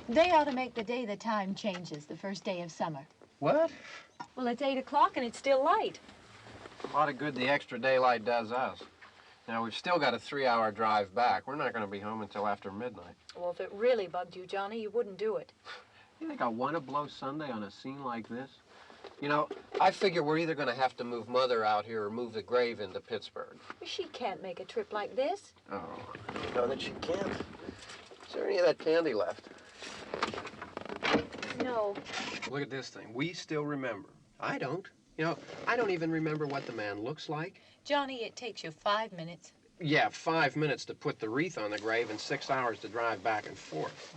They ought to make the day the time changes, the first day of summer. What? Well, it's 8 o'clock and it's still light. A lot of good the extra daylight does us. Now, we've still got a 3-hour drive back. We're not going to be home until after midnight. Well, if it really bugged you, Johnny, you wouldn't do it. You think I want to blow Sunday on a scene like this? You know, I figure we're either going to have to move Mother out here or move the grave into Pittsburgh. She can't make a trip like this. Oh, you know that she can't. Is there any of that candy left? No. Look at this thing. We still remember. I don't. You know, I don't even remember what the man looks like. Johnny, it takes you 5 minutes. Yeah, 5 minutes to put the wreath on the grave and 6 hours to drive back and forth.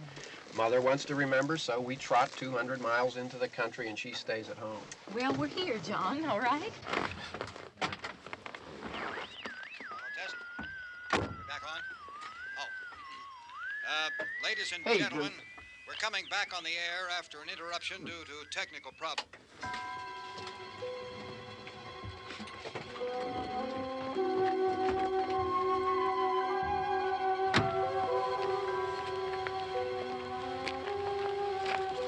Mother wants to remember, so we trot 200 miles into the country and she stays at home. Well, we're here, John, all right? Test. We're back on? Oh. Ladies and gentlemen, we're coming back on the air after an interruption due to technical problems.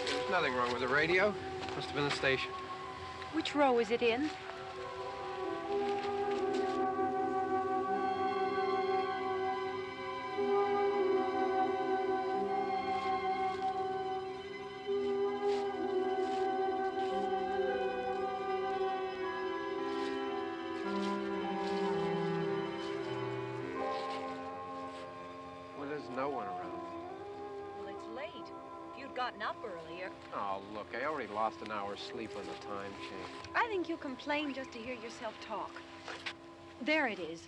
There's nothing wrong with the radio. Must have been the station. Which row is it in? No one around. Well, it's late. If you'd gotten up earlier. Oh, look, I already lost an hour's sleep on the time change. I think you complain just to hear yourself talk. There it is.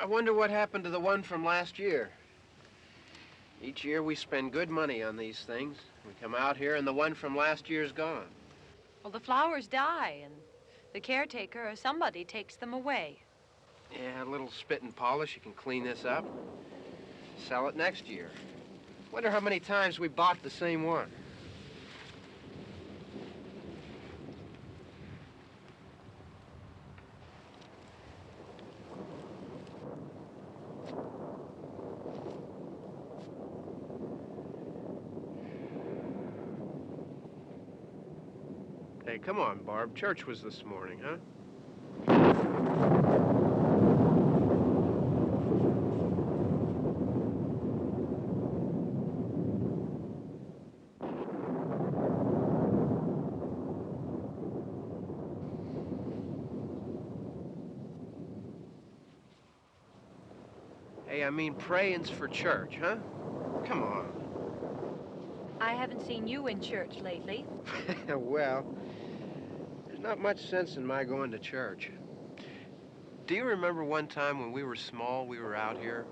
I wonder what happened to the one from last year. Each year we spend good money on these things. We come out here and the one from last year's gone. Well, the flowers die and the caretaker or somebody takes them away. Yeah, a little spit and polish, you can clean this up. Sell it next year. Wonder how many times we bought the same one. Hey, come on, Barb. Church was this morning, huh? Hey, I mean, praying's for church, huh? Come on. I haven't seen you in church lately. Well, there's not much sense in my going to church. Do you remember one time when we were small, we were out here?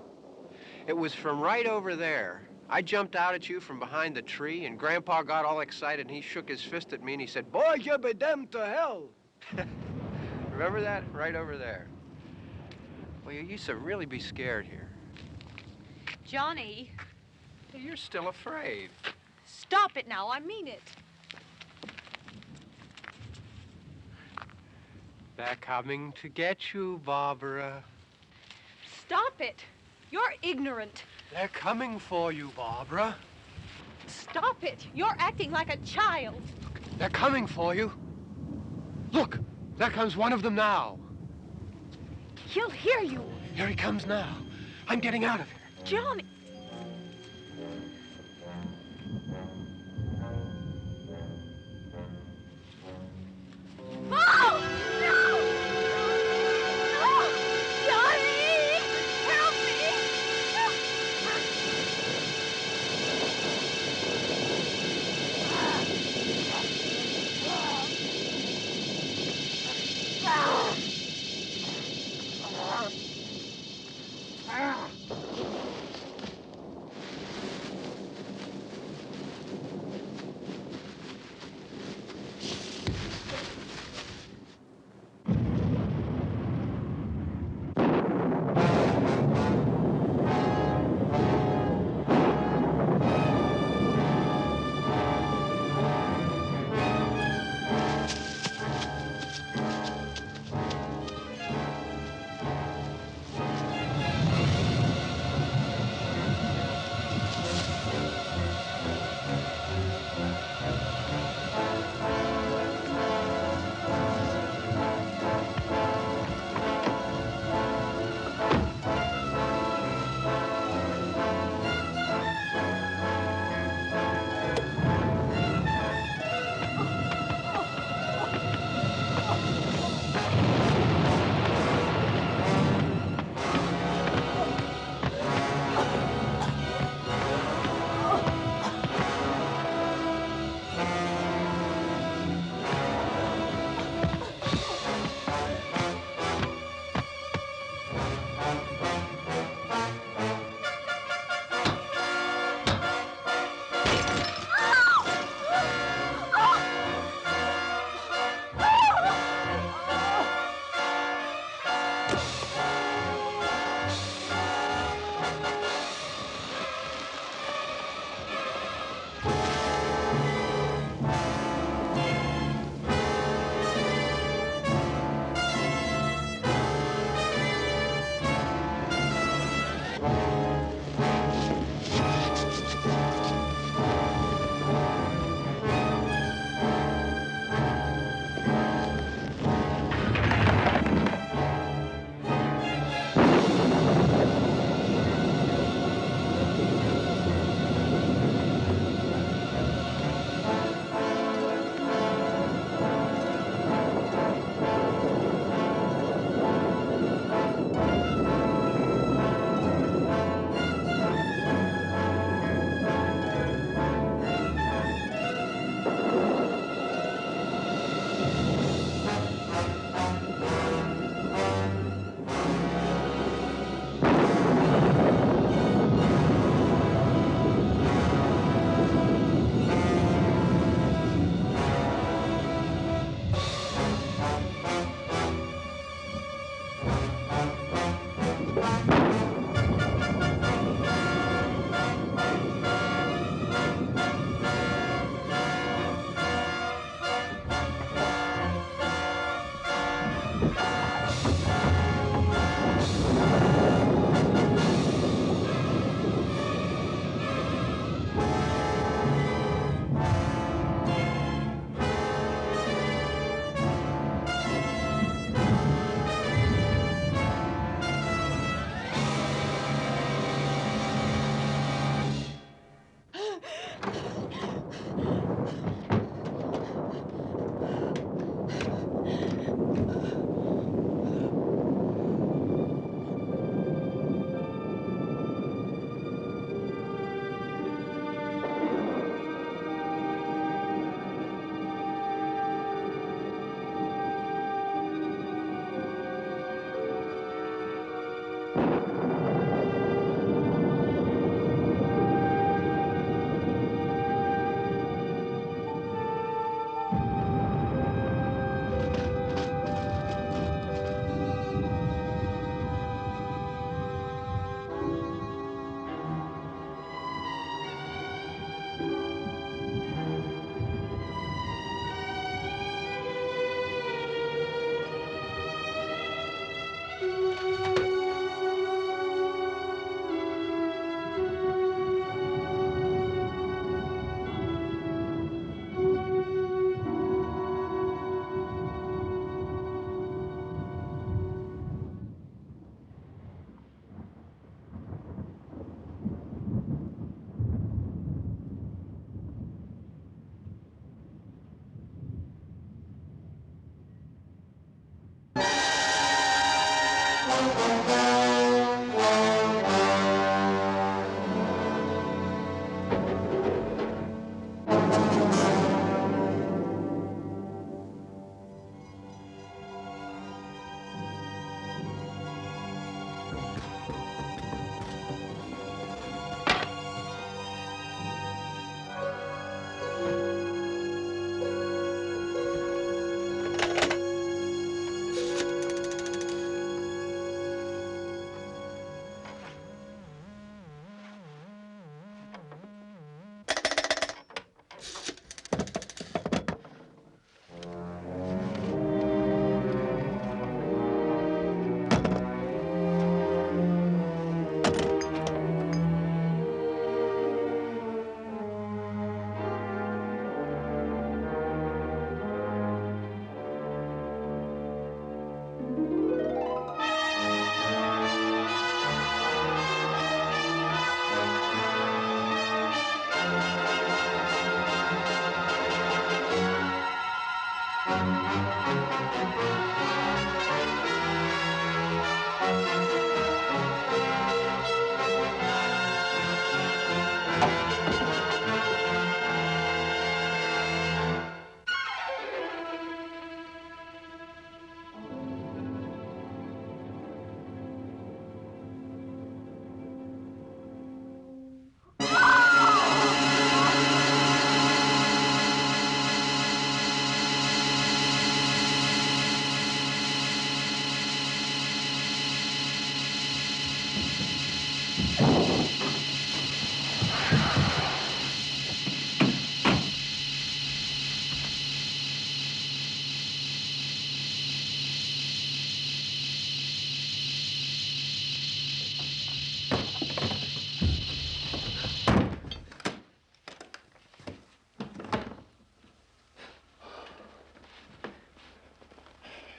It was from right over there. I jumped out at you from behind the tree, and Grandpa got all excited, and he shook his fist at me, and he said, "Boy, you be damned to hell." Remember that? Right over there. Well, you used to really be scared here. Johnny, You're still afraid. stop it now. I mean it. They're coming to get you, Barbara. Stop it. You're ignorant. They're coming for you, Barbara. Stop it. You're acting like a child. They're coming for you. Look, there comes one of them now. He'll hear you. Here he comes now. I'm getting out of here. Johnny. Oh! No! No! Johnny! Help me!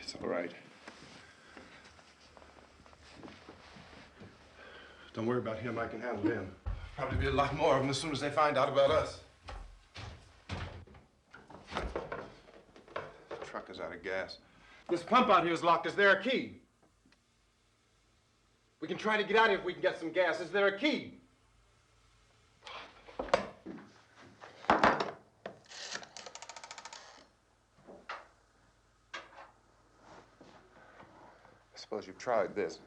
It's all right. Don't worry about him. I can handle him. Probably be a lot more of them as soon as they find out about us. The truck is out of gas. This pump out here is locked. Is there a key? We can try to get out of here if we can get some gas. Is there a key? I suppose you've tried this.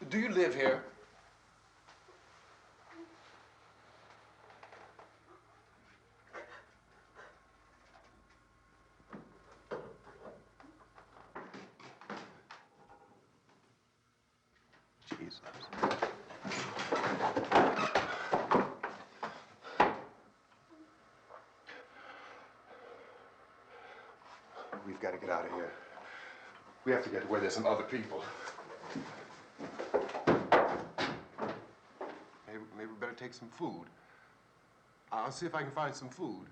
Do you live here? Jesus. We've got to get out of here. We have to get to where there's some other people. Maybe we better take some food. I'll see if I can find some food.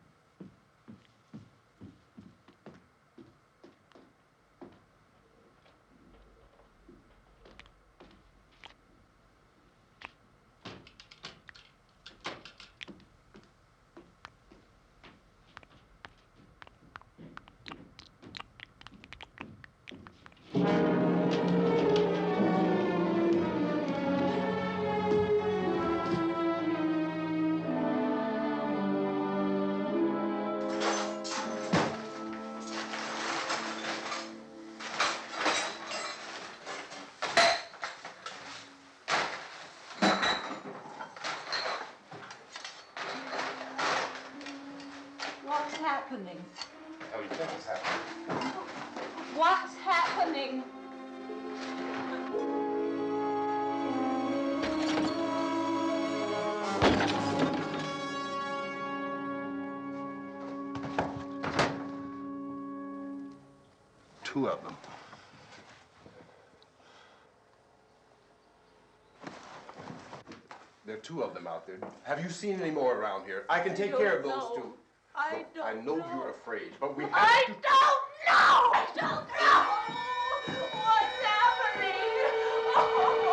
What's happening? How do you think it's happening? What's happening? Two of them. There are two of them out there. Have you seen any more around here? I can take care of those two. I Look, I know you're afraid, but we have I to... don't know! I don't know! What's happening? Oh.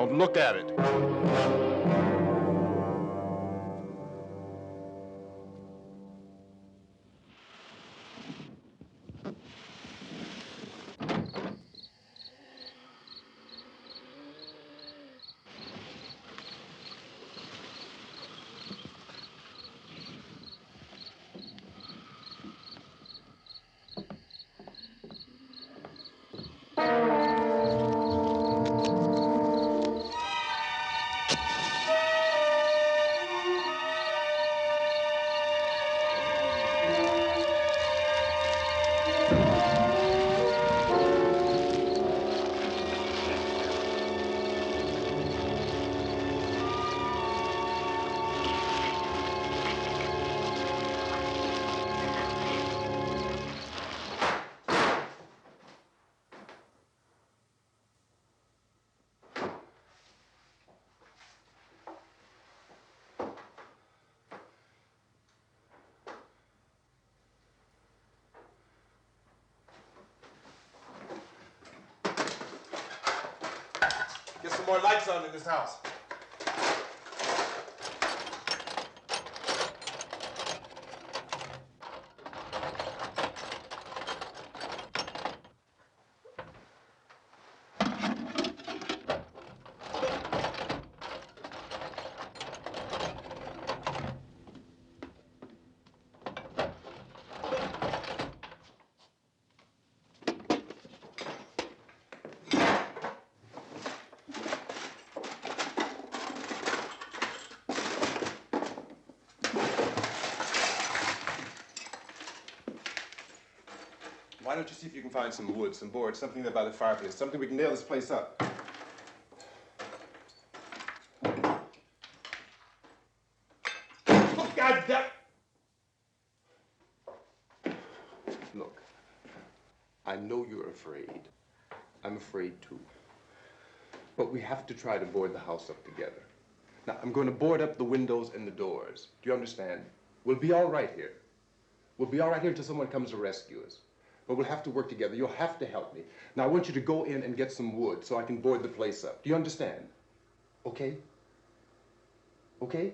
Don't look at it. Get some more lights on in this house. Why don't you see if you can find some wood, some boards, something there by the fireplace, something we can nail this place up. Oh, God damn! Look, I know you're afraid. I'm afraid too. But we have to try to board the house up together. Now, I'm going to board up the windows and the doors. Do you understand? We'll be all right here. We'll be all right here until someone comes to rescue us. But we'll have to work together. You'll have to help me. Now, I want you to go in and get some wood so I can board the place up. Do you understand? Okay? Okay?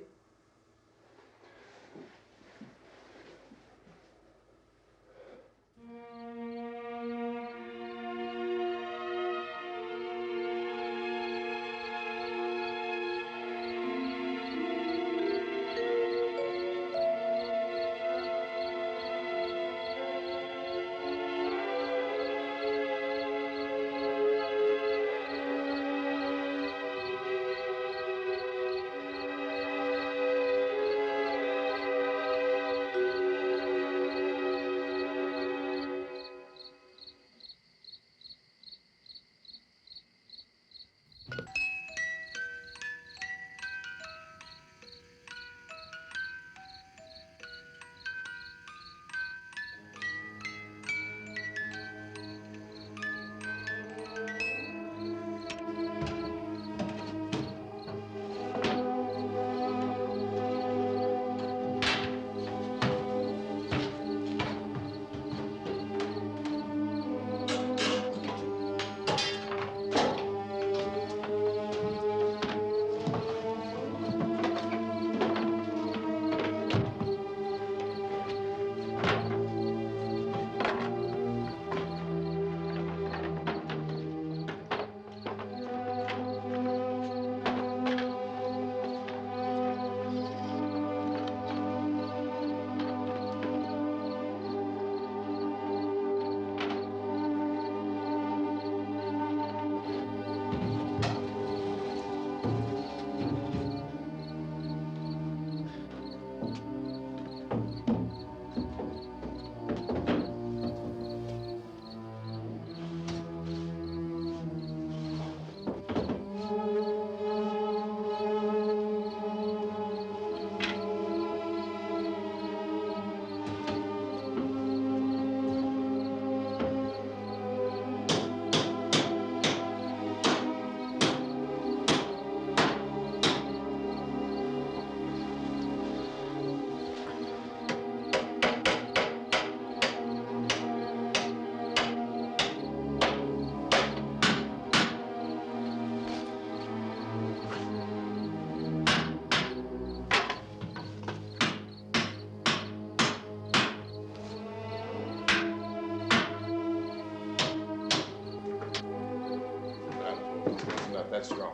that strong.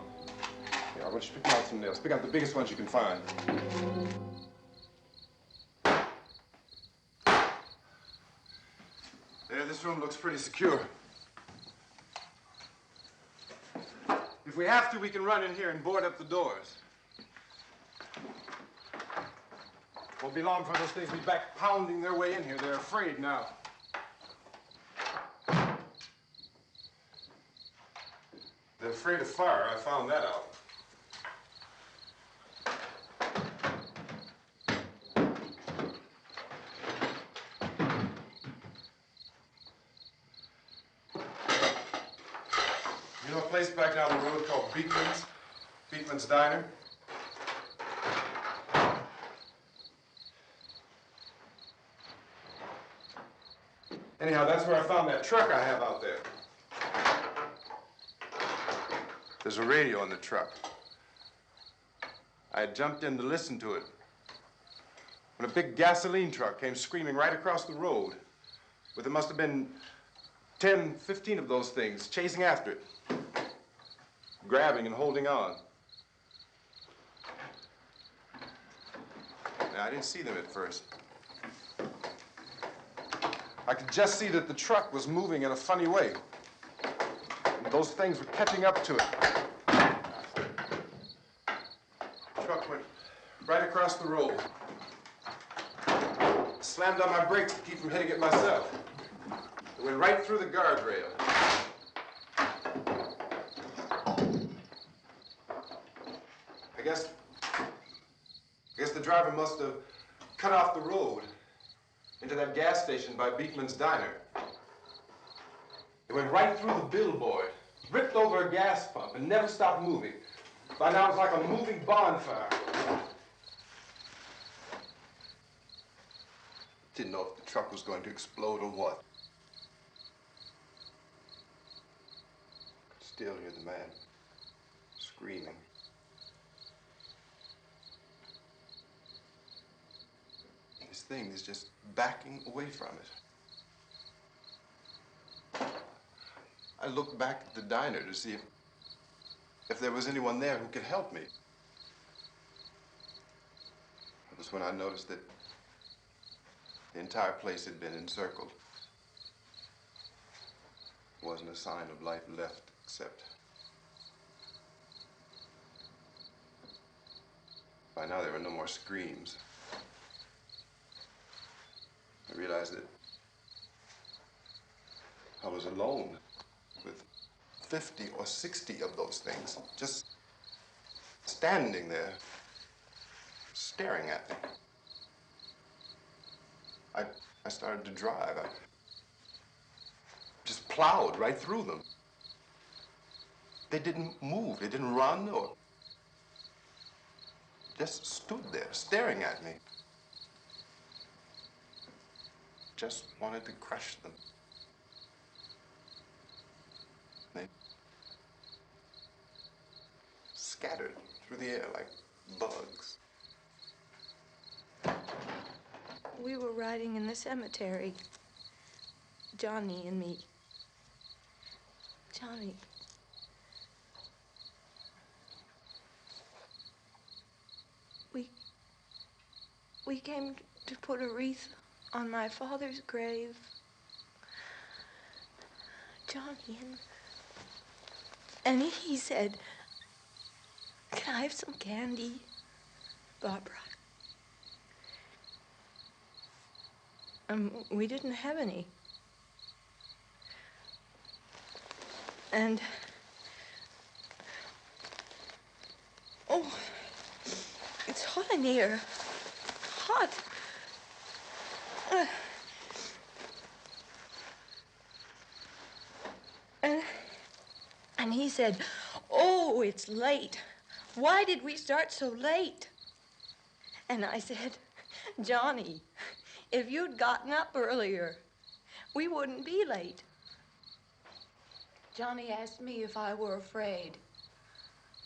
Here, I want you to pick out some nails. Pick out the biggest ones you can find. There, this room looks pretty secure. If we have to, we can run in here and board up the doors. Won't be long before those things be back pounding their way in here. They're afraid now. They're afraid of fire. I found that out. You know a place back down the road called Beekman's? Beekman's Diner? Anyhow, that's where I found that truck I have out there. There's a radio in the truck. I had jumped in to listen to it when a big gasoline truck came screaming right across the road with there must have been 10, 15 of those things chasing after it, grabbing and holding on. Now, I didn't see them at first. I could just see that the truck was moving in a funny way. And those things were catching up to it. The truck went right across the road. Slammed on my brakes to keep from hitting it myself. It went right through the guardrail. I guess the driver must have cut off the road into that gas station by Beekman's Diner. It went right through the billboard, ripped over a gas pump, and never stopped moving. By now, it's like a moving bonfire. Didn't know if the truck was going to explode or what. Could still hear the man screaming. This thing is just backing away from it. I looked back at the diner to see if there was anyone there who could help me. It was when I noticed that the entire place had been encircled. There wasn't a sign of life left except by now there were no more screams. I realized that I was alone with 50 or 60 of those things, just standing there, staring at me. I started to drive. I just plowed right through them. They didn't move, they didn't run or just stood there staring at me. Just wanted to crush them. They scattered through the air like bugs. We were riding in the cemetery, Johnny and me. Johnny. We came to put a wreath on my father's grave. Johnny, and he said, "Can I have some candy, Barbara?" We didn't have any. And, oh, it's hot in here. Hot. And he said, "Oh, it's late. Why did we start so late?" And I said, "Johnny, if you'd gotten up earlier, we wouldn't be late." Johnny asked me if I were afraid.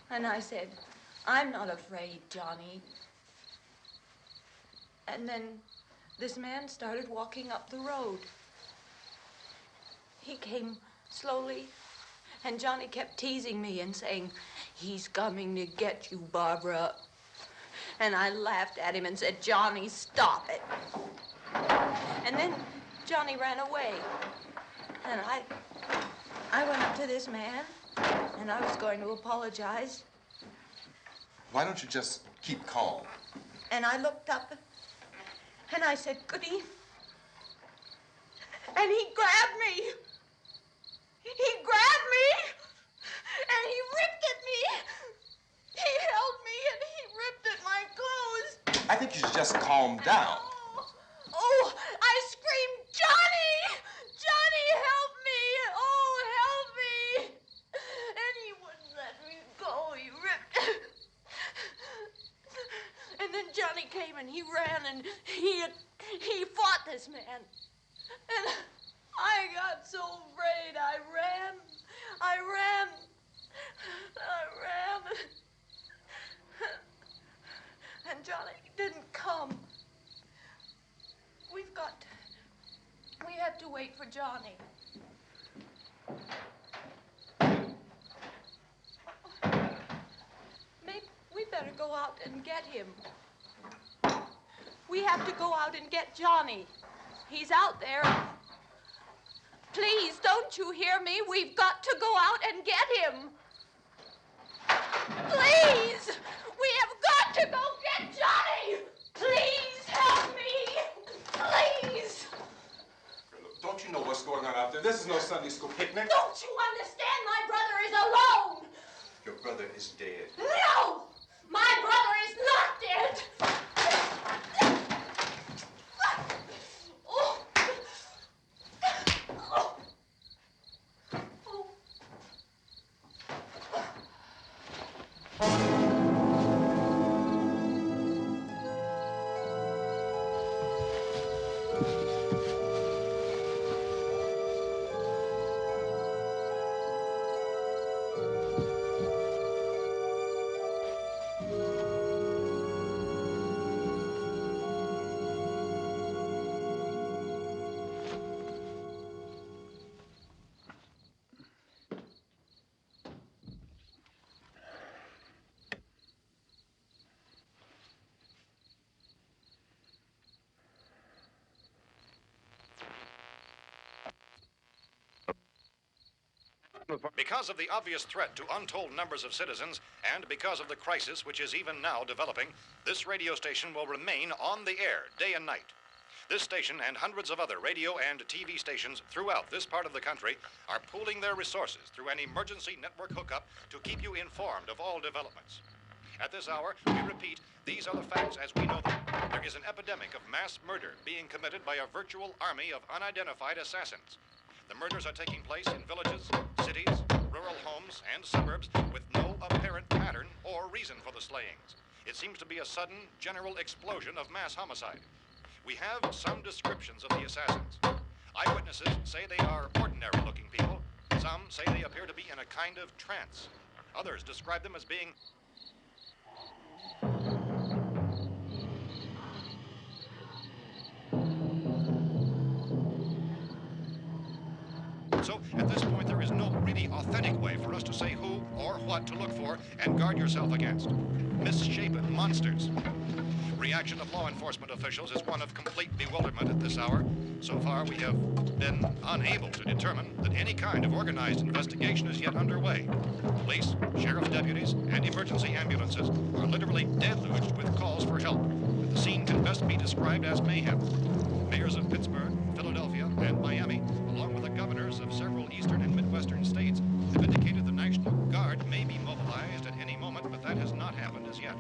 And I said, "I'm not afraid, Johnny." And then this man started walking up the road. He came slowly And Johnny kept teasing me and saying, "He's coming to get you, Barbara." And I laughed at him and said, "Johnny, stop it." And then Johnny ran away. And I went up to this man, and I was going to apologize. Why don't you just keep calm? And I looked up, and I said, "Goody." And he grabbed me. He grabbed me, and he ripped at me. He held me, and he ripped at my clothes. I think you should just calm down. Oh, I screamed, "Johnny! Johnny, help me! Oh, help me!" And he wouldn't let me go. He ripped. And then Johnny came and he ran and he fought this man. And I got so afraid. I ran. And Johnny didn't come. We have to wait for Johnny. Maybe we better go out and get him. We have to go out and get Johnny. He's out there. Please, don't you hear me? We've got to go out and get him. Please! We have got to go get Johnny! Please help me! Please! Look, don't you know what's going on out there? This is no Sunday school picnic. Don't you understand? My brother is alone! Your brother is dead. No! My brother is not dead! Oh. Oh. Oh. Because of the obvious threat to untold numbers of citizens, and because of the crisis which is even now developing, this radio station will remain on the air day and night. This station and hundreds of other radio and TV stations throughout this part of the country are pooling their resources through an emergency network hookup to keep you informed of all developments. At this hour, we repeat, these are the facts as we know them. There is an epidemic of mass murder being committed by a virtual army of unidentified assassins. The murders are taking place in villages, cities, rural homes, and suburbs with no apparent pattern or reason for the slayings. It seems to be a sudden, general explosion of mass homicide. We have some descriptions of the assassins. Eyewitnesses say they are ordinary-looking people. Some say they appear to be in a kind of trance. Others describe them as being So, at this point, there is no really authentic way for us to say who or what to look for and guard yourself against. Misshapen monsters. Reaction of law enforcement officials is one of complete bewilderment at this hour. So far, we have been unable to determine that any kind of organized investigation is yet underway. Police, sheriff's deputies, and emergency ambulances are literally deluged with calls for help. The scene can best be described as mayhem. Mayors of Pittsburgh, Philadelphia, and Miami, along with the governors of several eastern and midwestern states, have indicated the National Guard may be mobilized at any moment, but that has not happened as yet.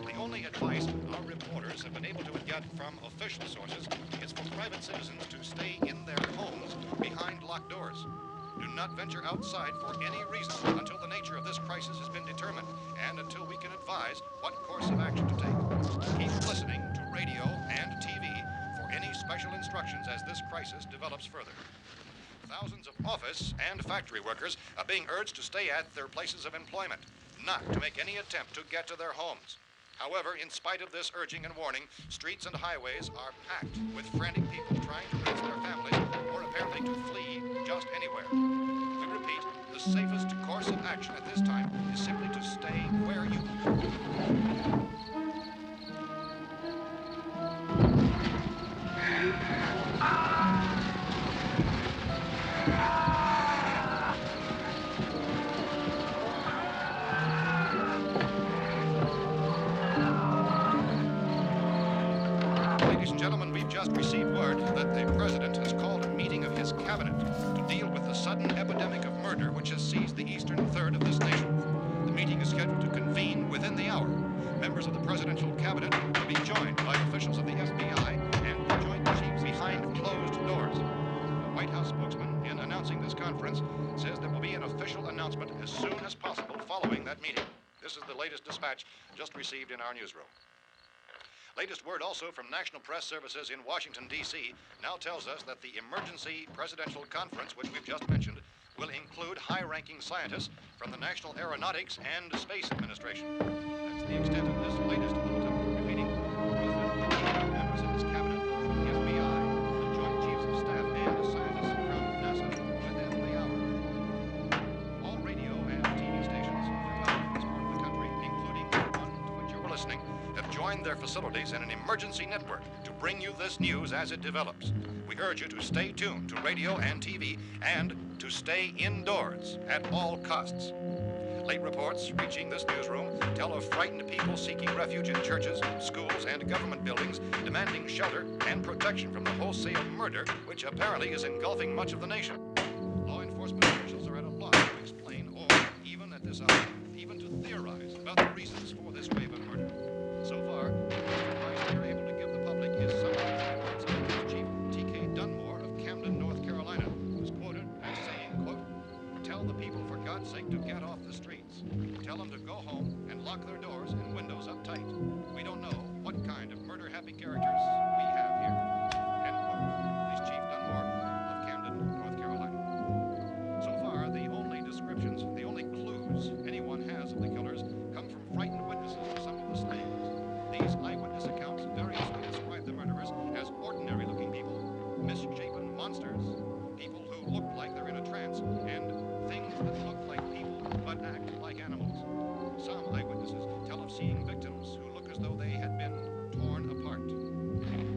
The only advice our reporters have been able to get from official sources is for private citizens to stay in their homes behind locked doors. Do not venture outside for any reason until the nature of this crisis has been determined and until we can advise what course of action to take. Keep listening to radio and TV for any special instructions as this crisis develops further. Thousands of office and factory workers are being urged to stay at their places of employment, not to make any attempt to get to their homes. However, in spite of this urging and warning, streets and highways are packed with frantic people trying to raise their families or apparently to flee just anywhere. We repeat, the safest course of action at this time is simply to stay where you Ladies and gentlemen, we've just received word that the president has called a meeting of his cabinet to deal with the sudden epidemic of murder which has seized the eastern third of this nation. The meeting is scheduled to convene within the hour. Members of the presidential cabinet will be joined by officials of the FBI and the Joint Chiefs behind closed doors. The White House spokesman, in announcing this conference, says there will be an official announcement as soon as possible following that meeting. This is the latest dispatch just received in our newsroom. Latest word also from National Press Services in Washington, D.C. now tells us that the emergency presidential conference, which we've just mentioned, will include high-ranking scientists from the National Aeronautics and Space Administration. That's the extent of this latest bulletin. Repeating, the President, members of his cabinet, the FBI, the Joint Chiefs of Staff, and scientists from NASA within the hour. All radio and TV stations throughout this part of the country, including the one to which you were listening, have joined their facilities in an emergency network to bring you this news as it develops. We urge you to stay tuned to radio and TV and to stay indoors at all costs. Late reports reaching this newsroom tell of frightened people seeking refuge in churches, schools, and government buildings, demanding shelter and protection from the wholesale murder which apparently is engulfing much of the nation. Law enforcement officials are at a loss to explain or, even at this hour, even to theorize about the reasons for this wave of murder. So far, the best advice we are able to give the public is summarized in the words of Police Chief T.K. Dunmore of Camden, North Carolina, who is quoted as saying, quote, "Tell the people, for God's sake, to get off the streets. Tell them to go home and lock their doors and windows up tight. We don't know what kind of murder-happy characters we have here." End quote. Police Chief Dunmore of Camden, North Carolina. So far, the only descriptions, the only clues anyone has of the killers come from frightened witnesses of some of the slayings. These eyewitness accounts variously describe the murderers as ordinary-looking people, misshapen monsters, people who look like they're in a trance, and things that look like people but act like animals. Some eyewitnesses tell of seeing victims who look as though they had been torn apart.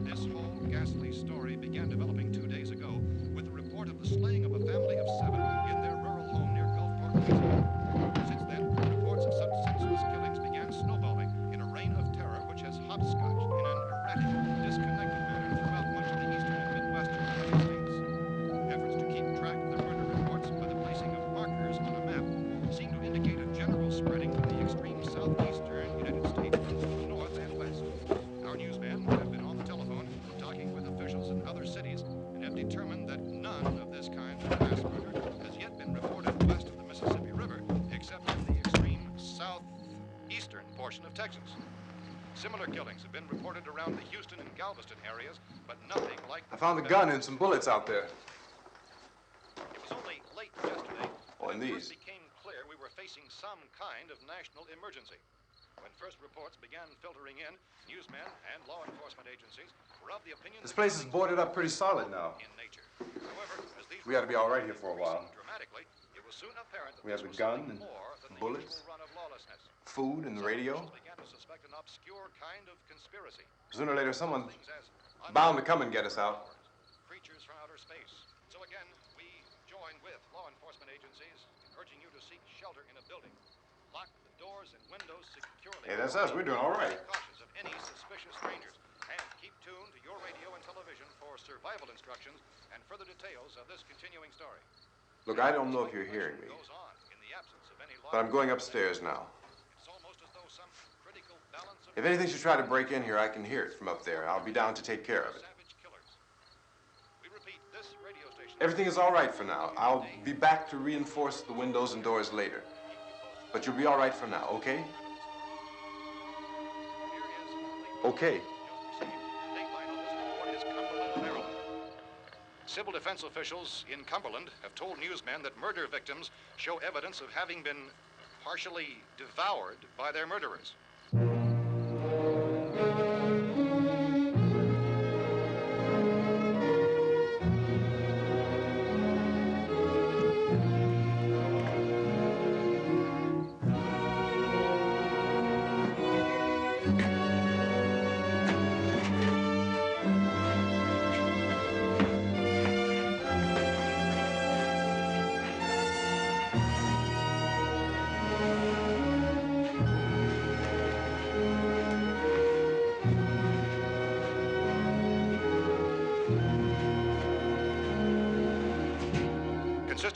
This whole ghastly story began developing 2 days ago with the report of the slaying of a family of 7 in their rural home near Gulfport, Louisiana. Since then, reports of such senseless killings began snowballing in a reign of terror which has hopscotched in an erratic, disconnected manner throughout much of the eastern and midwestern United States. Efforts to keep track of the murder reports by the placing of markers on a map seem to indicate a general spreading from the extreme southeastern United States to the north and west. Our newsmen have been on the telephone talking with officials in other cities and have determined that none of this kind of mass murder has yet been reported west of the Mississippi River, except in the extreme southeastern portion of Texas. Similar killings have been reported around the Houston and Galveston areas, but nothing like I found a gun and some bullets out there. It was only late yesterday Oh, when and it first these. became clear we were facing some kind of national emergency. When first reports began filtering in, newsmen and law enforcement agencies were of the opinion This that place is killings boarded were up pretty solid now. in nature. However, as these We ought to be all right reports here for a while. increased dramatically, it was soon apparent that We have this the was gun something and more than the bullets. usual run of lawlessness. Food and the Some radio. officials began to suspect an obscure kind of conspiracy. Sooner or later, someone's Things as bound to come and get us out. creatures from outer space. So again, we join with law enforcement agencies in urging you to seek shelter in a building. Lock the doors and windows securely. Hey, that's us. We're doing all right. Be cautious of any suspicious strangers. And keep tuned to your radio and television for survival instructions and further details of this continuing story. Look, I don't know if you're hearing me, Goes on in the absence of any law but I'm going upstairs now. It's almost as though some critical balance of If anything should try to break in here, I can hear it from up there. I'll be down to take care of it. savage killers. We repeat, this radio station. Everything is all right for now. I'll be back to reinforce the windows and doors later. But you'll be all right for now, okay? Okay. Civil defense officials in Cumberland have told newsmen that murder victims show evidence of having been partially devoured by their murderers.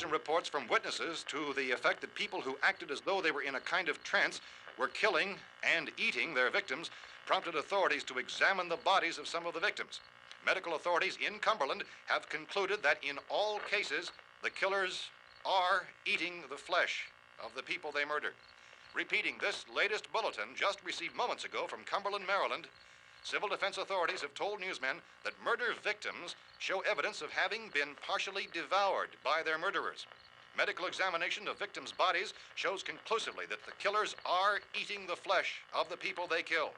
consistent reports from witnesses to the effect that people who acted as though they were in a kind of trance were killing and eating their victims prompted authorities to examine the bodies of some of the victims. Medical authorities in Cumberland have concluded that in all cases, the killers are eating the flesh of the people they murdered. Repeating this latest bulletin just received moments ago from Cumberland, Maryland, civil defense authorities have told newsmen that murder victims show evidence of having been partially devoured by their murderers. Medical examination of victims' bodies shows conclusively that the killers are eating the flesh of the people they kill.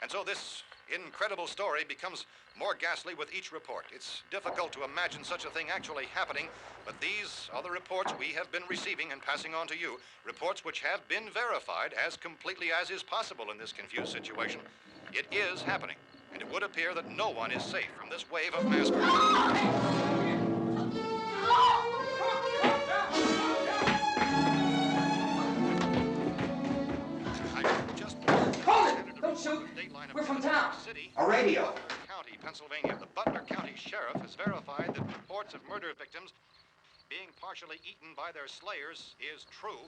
And so this incredible story becomes more ghastly with each report. It's difficult to imagine such a thing actually happening, but these are the reports we have been receiving and passing on to you, reports which have been verified as completely as is possible in this confused situation. It is happening, and it would appear that no one is safe from this wave of mass murder. Don't shoot! We're from town. A radio. County, Pennsylvania. The Butler County Sheriff has verified that reports of murder victims being partially eaten by their slayers is true.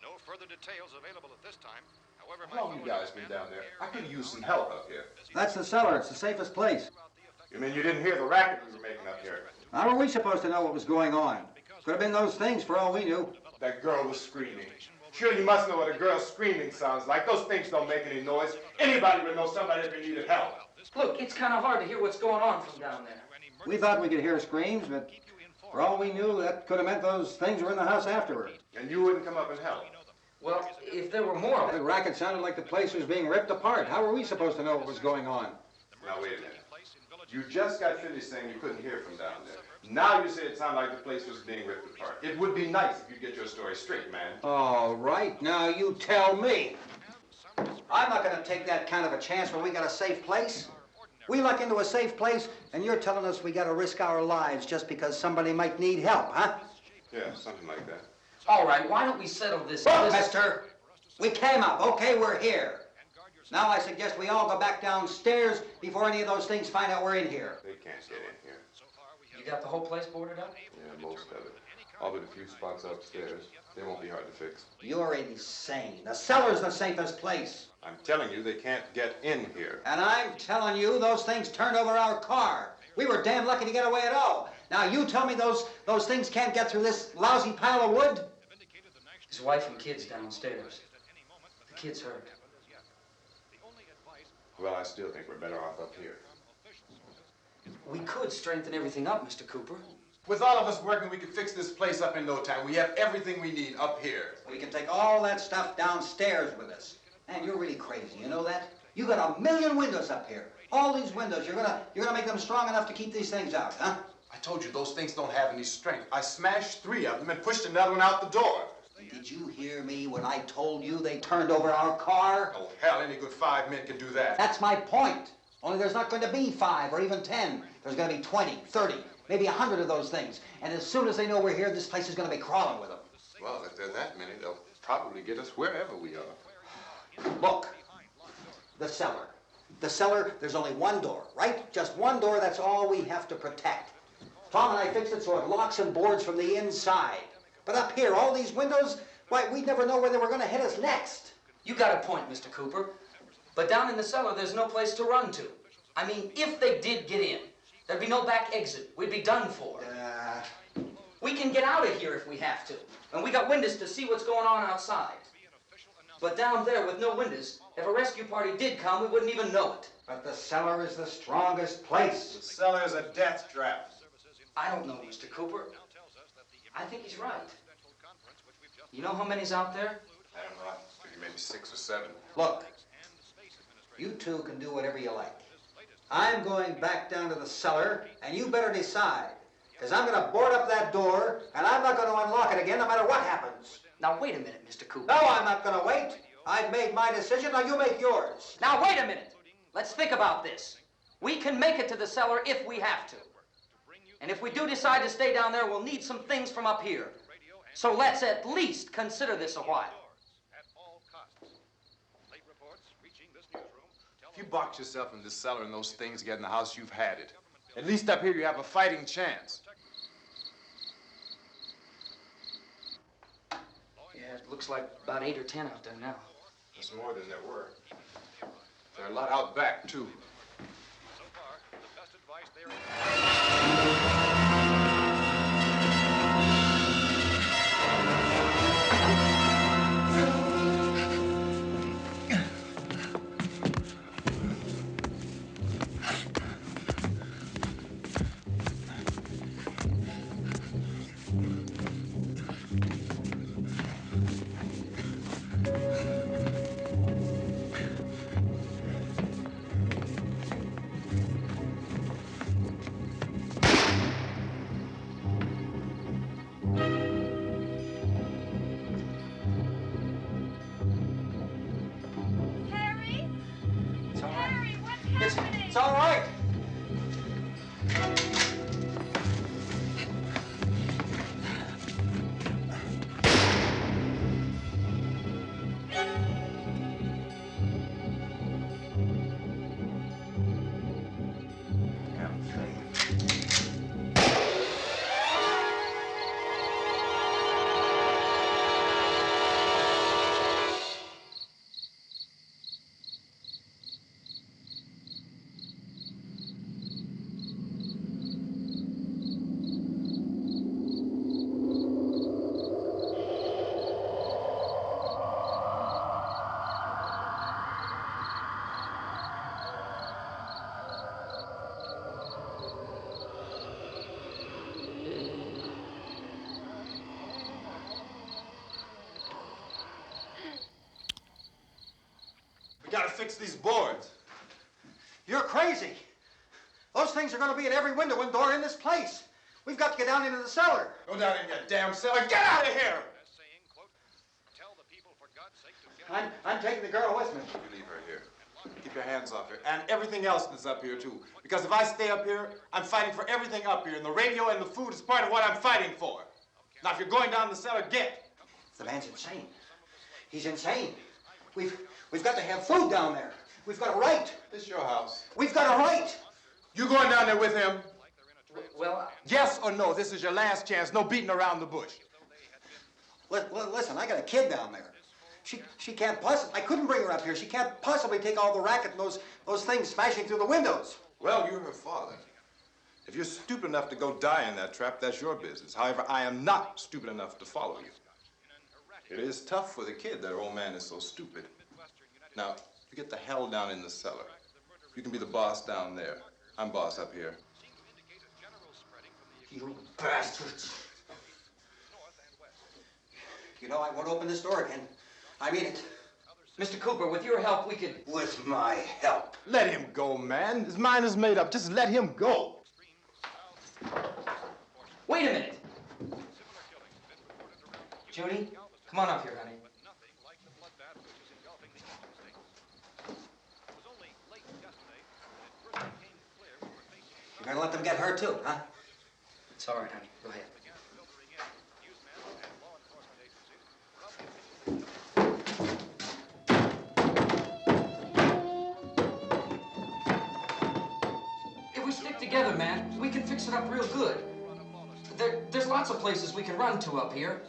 No further details available at this time. However, How long you guys been down there? I could use some help up here. That's the cellar. It's the safest place. You mean you didn't hear the racket we were making up here? How were we supposed to know what was going on? Could have been those things for all we knew. That girl was screaming. Sure, you must know what a girl screaming sounds like. Those things don't make any noise. Anybody would know somebody ever needed help. Look, it's kind of hard to hear what's going on from down there. We thought we could hear screams, but for all we knew, that could have meant those things were in the house afterward. And you wouldn't come up and help? Well, if there were more of The it. racket sounded like the place was being ripped apart. How were we supposed to know what was going on? Now, wait a minute. You just got finished saying you couldn't hear from down there. Now you say it sounded like the place was being ripped apart. It would be nice if you'd get your story straight, man. All right, now you tell me. I'm not going to take that kind of a chance when we got a safe place. We luck into a safe place, and you're telling us we got to risk our lives just because somebody might need help, huh? Yeah, something like that. All right, why don't we settle this? Look, mister, we came up. Okay, we're here. Now I suggest we all go back downstairs before any of those things find out we're in here. They can't get in here. You got the whole place boarded up? Yeah, most of it. All but a few spots upstairs. They won't be hard to fix. You're insane. The cellar's the safest place. I'm telling you, they can't get in here. And I'm telling you, those things turned over our car. We were damn lucky to get away at all. Now you tell me those things can't get through this lousy pile of wood? His wife and kids downstairs. The kid's hurt. Well, I still think we're better off up here. We could strengthen everything up, Mr. Cooper. With all of us working, we could fix this place up in no time. We have everything we need up here. We can take all that stuff downstairs with us. Man, you're really crazy, you know that? You got 1 million windows up here. All these windows, you're gonna make them strong enough to keep these things out, huh? I told you, those things don't have any strength. I smashed 3 of them and pushed another one out the door. Did you hear me when I told you they turned over our car? Oh, hell, any good 5 men can do that. That's my point. Only there's not going to be 5 or even 10. There's going to be 20, 30, maybe 100 of those things. And as soon as they know we're here, this place is going to be crawling with them. Well, if there are that many, they'll probably get us wherever we are. Look, the cellar. The cellar, there's only one door, right? Just one door, that's all we have to protect. Tom and I fixed it so it locks and boards from the inside. But up here, all these windows, why, we'd never know where they were going to hit us next. You got a point, Mr. Cooper. But down in the cellar, there's no place to run to. I mean, if they did get in, there'd be no back exit. We'd be done for. We can get out of here if we have to. And we got windows to see what's going on outside. But down there with no windows, if a rescue party did come, we wouldn't even know it. But the cellar is the strongest place. The cellar is a death trap. I don't know, Mr. Cooper. I think he's right. You know how many's out there? I don't know. I figure maybe 6 or 7. Look, you two can do whatever you like. I'm going back down to the cellar, and you better decide. Because I'm going to board up that door, and I'm not going to unlock it again no matter what happens. Now, wait a minute, Mr. Cooper. No, I'm not going to wait. I've made my decision, now you make yours. Now, wait a minute. Let's think about this. We can make it to the cellar if we have to. And if we do decide to stay down there, we'll need some things from up here. So let's at least consider this a while. If you box yourself in this cellar and those things get in the house, you've had it. At least up here you have a fighting chance. Looks like about 8 or 10 out there now. There's more than there were. There are a lot out back, too. So far, the best advice there is. Harry? It's all right. Harry, what's happening? It's all right. Damn thing. We gotta fix these boards. You're crazy. Those things are going to be in every window and door in this place. We've got to get down into the cellar. Go down in your damn cellar. Get out of here! As saying, quote, tell the people for God's sake to get I'm taking the girl with me. You leave her here. Keep your hands off her. And everything else that's up here, too. Because if I stay up here, I'm fighting for everything up here. And the radio and the food is part of what I'm fighting for. Now, if you're going down the cellar, get. The man's insane. He's insane. We've got to have food down there. We've got a right. This is your house. We've got a right. You going down there with him? Well, Yes or no? This is your last chance. No beating around the bush. Listen, I got a kid down there. She can't possibly. I couldn't bring her up here. She can't possibly take all the racket and those things smashing through the windows. Well, you're her father. If you're stupid enough to go die in that trap, that's your business. However, I am not stupid enough to follow you. It is tough for the kid that her old man is so stupid. Now, you get the hell down in the cellar. You can be the boss down there. I'm boss up here. You bastards. You know, I won't open this door again. I mean it. Mr. Cooper, with your help, we could... With my help. Let him go, man. His mind is made up. Just let him go. Wait a minute. Judy, come on up here, honey. You're gonna let them get hurt too, huh? It's all right, honey. Go ahead. If we stick together, man, we can fix it up real good. There's lots of places we can run to up here.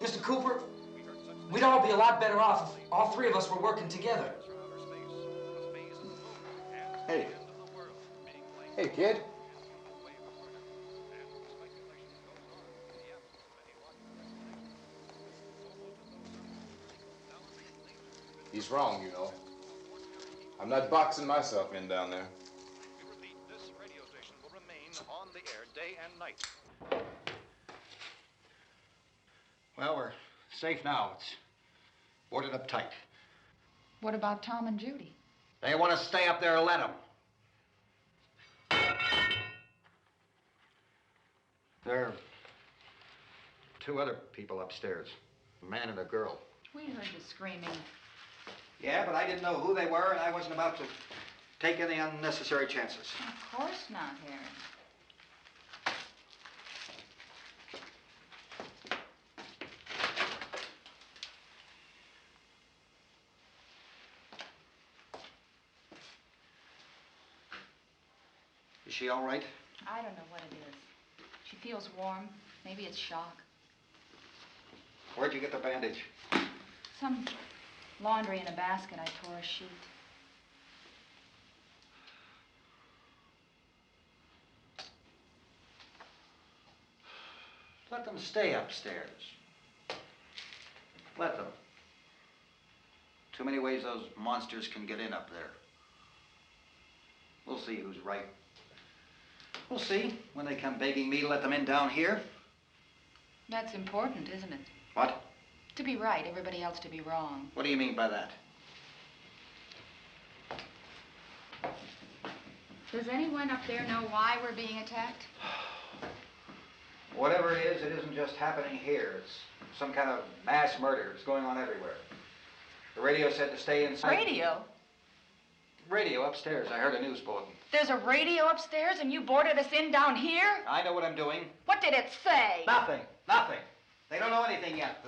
Mr. Cooper, we'd all be a lot better off if all three of us were working together. Hey. Hey, kid. He's wrong, you know. I'm not boxing myself in down there. We repeat, this radio station will remain on the air day and night. Well, we're safe now. It's boarded up tight. What about Tom and Judy? They want to stay up there, let them. There are two other people upstairs, a man and a girl. We heard you screaming. Yeah, but I didn't know who they were, and I wasn't about to take any unnecessary chances. Of course not, Harry. Is she all right? I don't know what it is. She feels warm. Maybe it's shock. Where'd you get the bandage? Some laundry in a basket. I tore a sheet. Let them stay upstairs. Let them. Too many ways those monsters can get in up there. We'll see who's right. We'll see when they come begging me to let them in down here. That's important, isn't it? What? To be right, everybody else to be wrong. What do you mean by that? Does anyone up there know why we're being attacked? Whatever it isn't just happening here. It's some kind of mass murder. It's going on everywhere. The radio said to stay inside. Radio? Radio upstairs. I heard a news bulletin. There's a radio upstairs and you boarded us in down here? I know what I'm doing. What did it say? Nothing. Nothing. They don't know anything yet.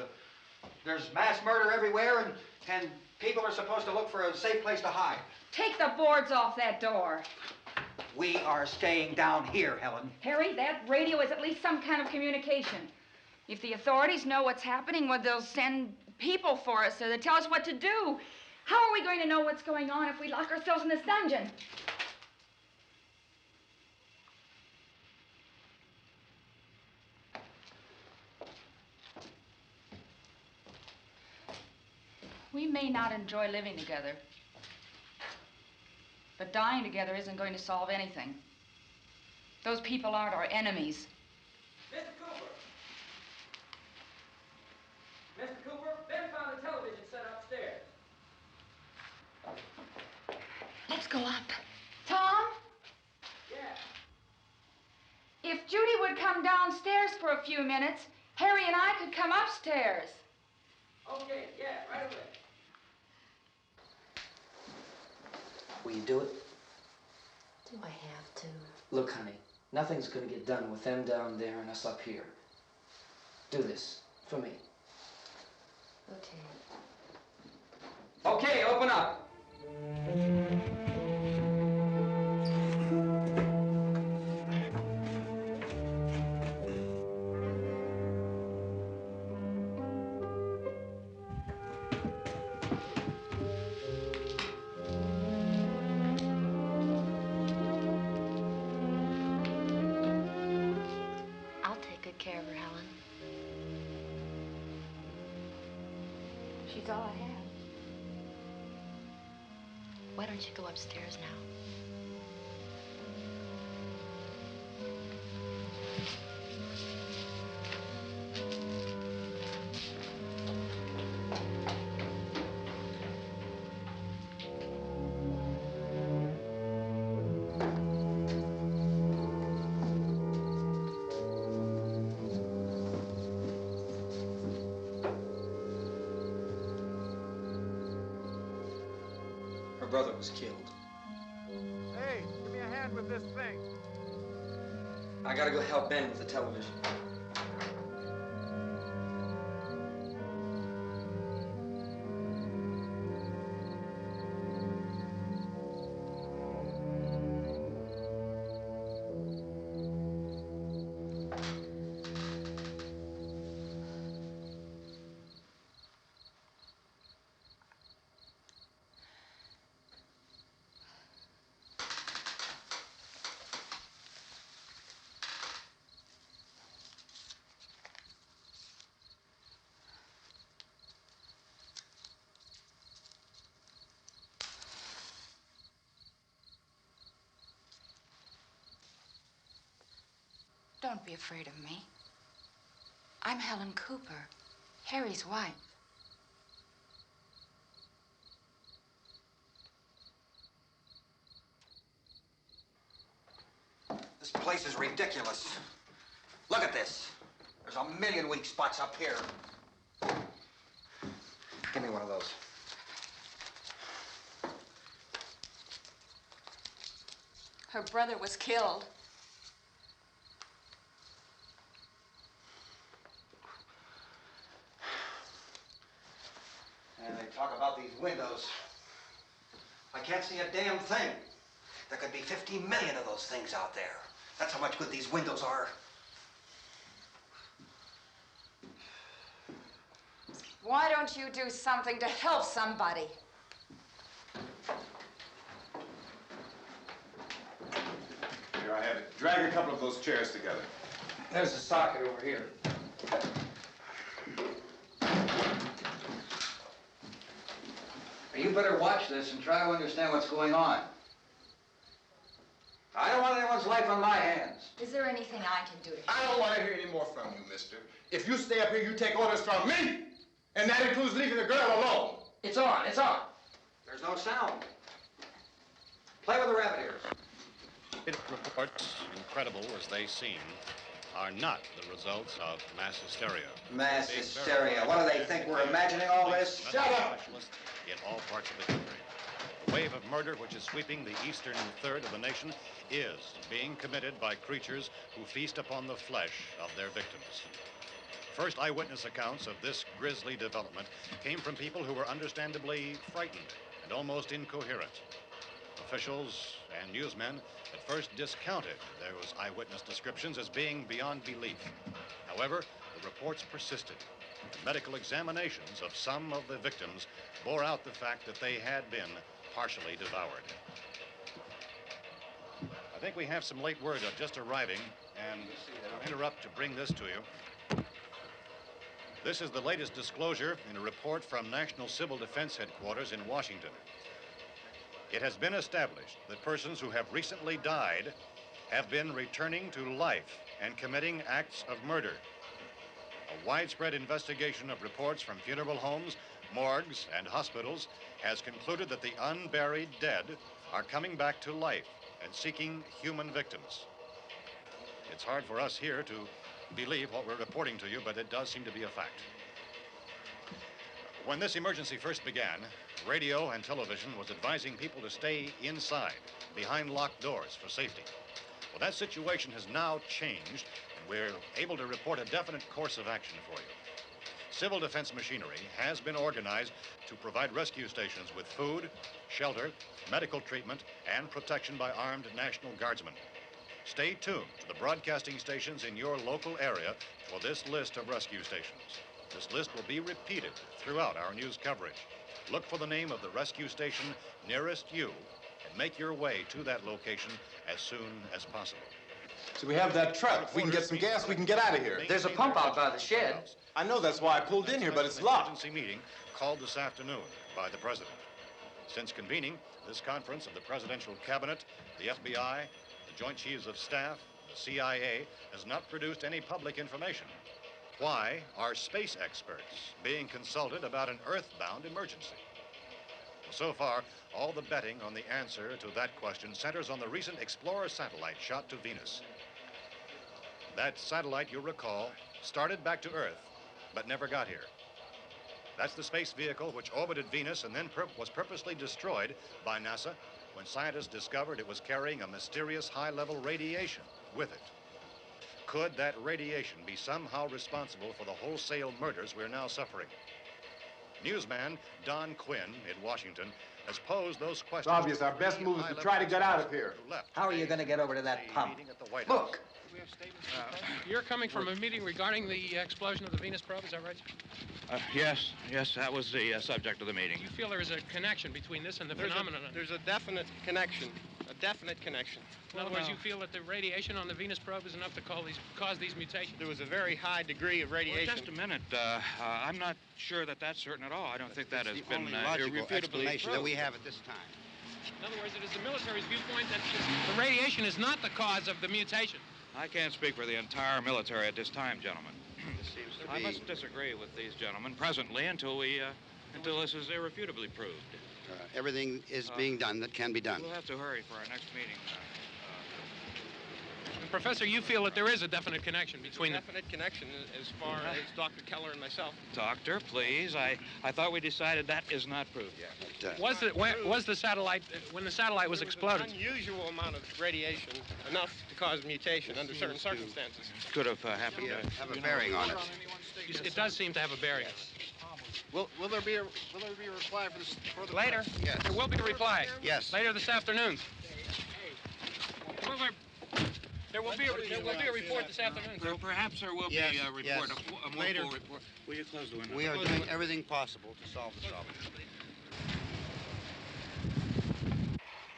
There's mass murder everywhere, and people are supposed to look for a safe place to hide. Take the boards off that door. We are staying down here, Helen. Harry, that radio is at least some kind of communication. If the authorities know what's happening, well, they'll send people for us so they'll tell us what to do. How are we going to know what's going on if we lock ourselves in this dungeon? We may not enjoy living together, but dying together isn't going to solve anything. Those people aren't our enemies. Mr. Cooper! Mr. Cooper, Ben found the television set upstairs. Let's go up. Tom? Yeah. If Judy would come downstairs for a few minutes, Harry and I could come upstairs. Okay, yeah, right away. Will you do it? Do I have to? Look, honey, nothing's gonna get done with them down there and us up here. Do this for me. Okay. Okay, open up. I'll take good care of her, Helen. She's all I have. Why don't you go upstairs now? Her brother was killed. Hey, give me a hand with this thing. I gotta go help Ben with the television. Don't be afraid of me. I'm Helen Cooper, Harry's wife. This place is ridiculous. Look at this. There's a million weak spots up here. Give me one of those. Her brother was killed. And they talk about these windows. I can't see a damn thing. There could be 50 million of those things out there. That's how much good these windows are. Why don't you do something to help somebody? Here, I have it. Drag a couple of those chairs together. There's a socket over here. You better watch this and try to understand what's going on. I don't want anyone's life on my hands. Is there anything I can do to I don't want to hear any more from you, mister. If you stay up here, you take orders from me. And that includes leaving the girl alone. It's on, it's on. There's no sound. Play with the rabbit ears. Reports, incredible as they seem, are not the results of mass hysteria. Mass hysteria. What do they think? We're imagining all this? Shut up! In all parts of the country. The wave of murder which is sweeping the eastern third of the nation is being committed by creatures who feast upon the flesh of their victims. First eyewitness accounts of this grisly development came from people who were understandably frightened and almost incoherent. Officials and newsmen at first discounted those eyewitness descriptions as being beyond belief. However, the reports persisted. The medical examinations of some of the victims bore out the fact that they had been partially devoured. I think we have some late word just arriving, and I'll interrupt to bring this to you. This is the latest disclosure in a report from National Civil Defense Headquarters in Washington. It has been established that persons who have recently died have been returning to life and committing acts of murder. A widespread investigation of reports from funeral homes, morgues, and hospitals has concluded that the unburied dead are coming back to life and seeking human victims. It's hard for us here to believe what we're reporting to you, but it does seem to be a fact. When this emergency first began, radio and television was advising people to stay inside, behind locked doors for safety. Well, that situation has now changed, and we're able to report a definite course of action for you. Civil defense machinery has been organized to provide rescue stations with food, shelter, medical treatment, and protection by armed National Guardsmen. Stay tuned to the broadcasting stations in your local area for this list of rescue stations. This list will be repeated throughout our news coverage. Look for the name of the rescue station nearest you and make your way to that location as soon as possible. So we have that truck. If we can get some gas, we can get out of here. There's a pump out by the shed. I know, that's why I pulled in here, but it's locked. Emergency meeting called this afternoon by the president. Since convening this conference of the presidential cabinet, the FBI, the Joint Chiefs of Staff, the CIA has not produced any public information. Why are space experts being consulted about an earthbound emergency? So far, all the betting on the answer to that question centers on the recent Explorer satellite shot to Venus. That satellite, you'll recall, started back to Earth, but never got here. That's the space vehicle which orbited Venus and then was purposely destroyed by NASA when scientists discovered it was carrying a mysterious high-level radiation with it. Could that radiation be somehow responsible for the wholesale murders we're now suffering? Newsman Don Quinn in Washington has posed those questions. It's obvious our best move is to try to get out of here. How are you going to get over to that pump? Look. You're coming from a meeting regarding the explosion of the Venus probe, is that right? Yes, that was the subject of the meeting. You feel there is a connection between this and the phenomenon? There's a definite connection. In other words, you feel that the radiation on the Venus probe is enough to cause these mutations? There was a very high degree of radiation. Well, just a minute. I'm not sure that that's certain at all. I don't think that has been logical explanation that we have at this time. In other words, it is the military's viewpoint that the radiation is not the cause of the mutation. I can't speak for the entire military at this time, gentlemen. I must disagree with these gentlemen presently until this is irrefutably proved. Everything is being done that can be done. We'll have to hurry for our next meeting. Professor, you feel that there is a definite connection between them? Definite connection as far as Dr. Keller and myself. Doctor, please. I thought we decided that is not proved yet. Was the satellite, when the satellite was exploded? An unusual amount of radiation, enough to cause mutation under certain circumstances. Could have happened. Have a bearing on it. It does seem to have a bearing. Will there be a reply for this further? Later? Yes. There will be a reply. Yes. Later this afternoon. There will be a report this afternoon, sir. Well, perhaps there will be Yes, a report, yes. a more Later. full report. Will you close the window? We are doing everything possible to solve the problem.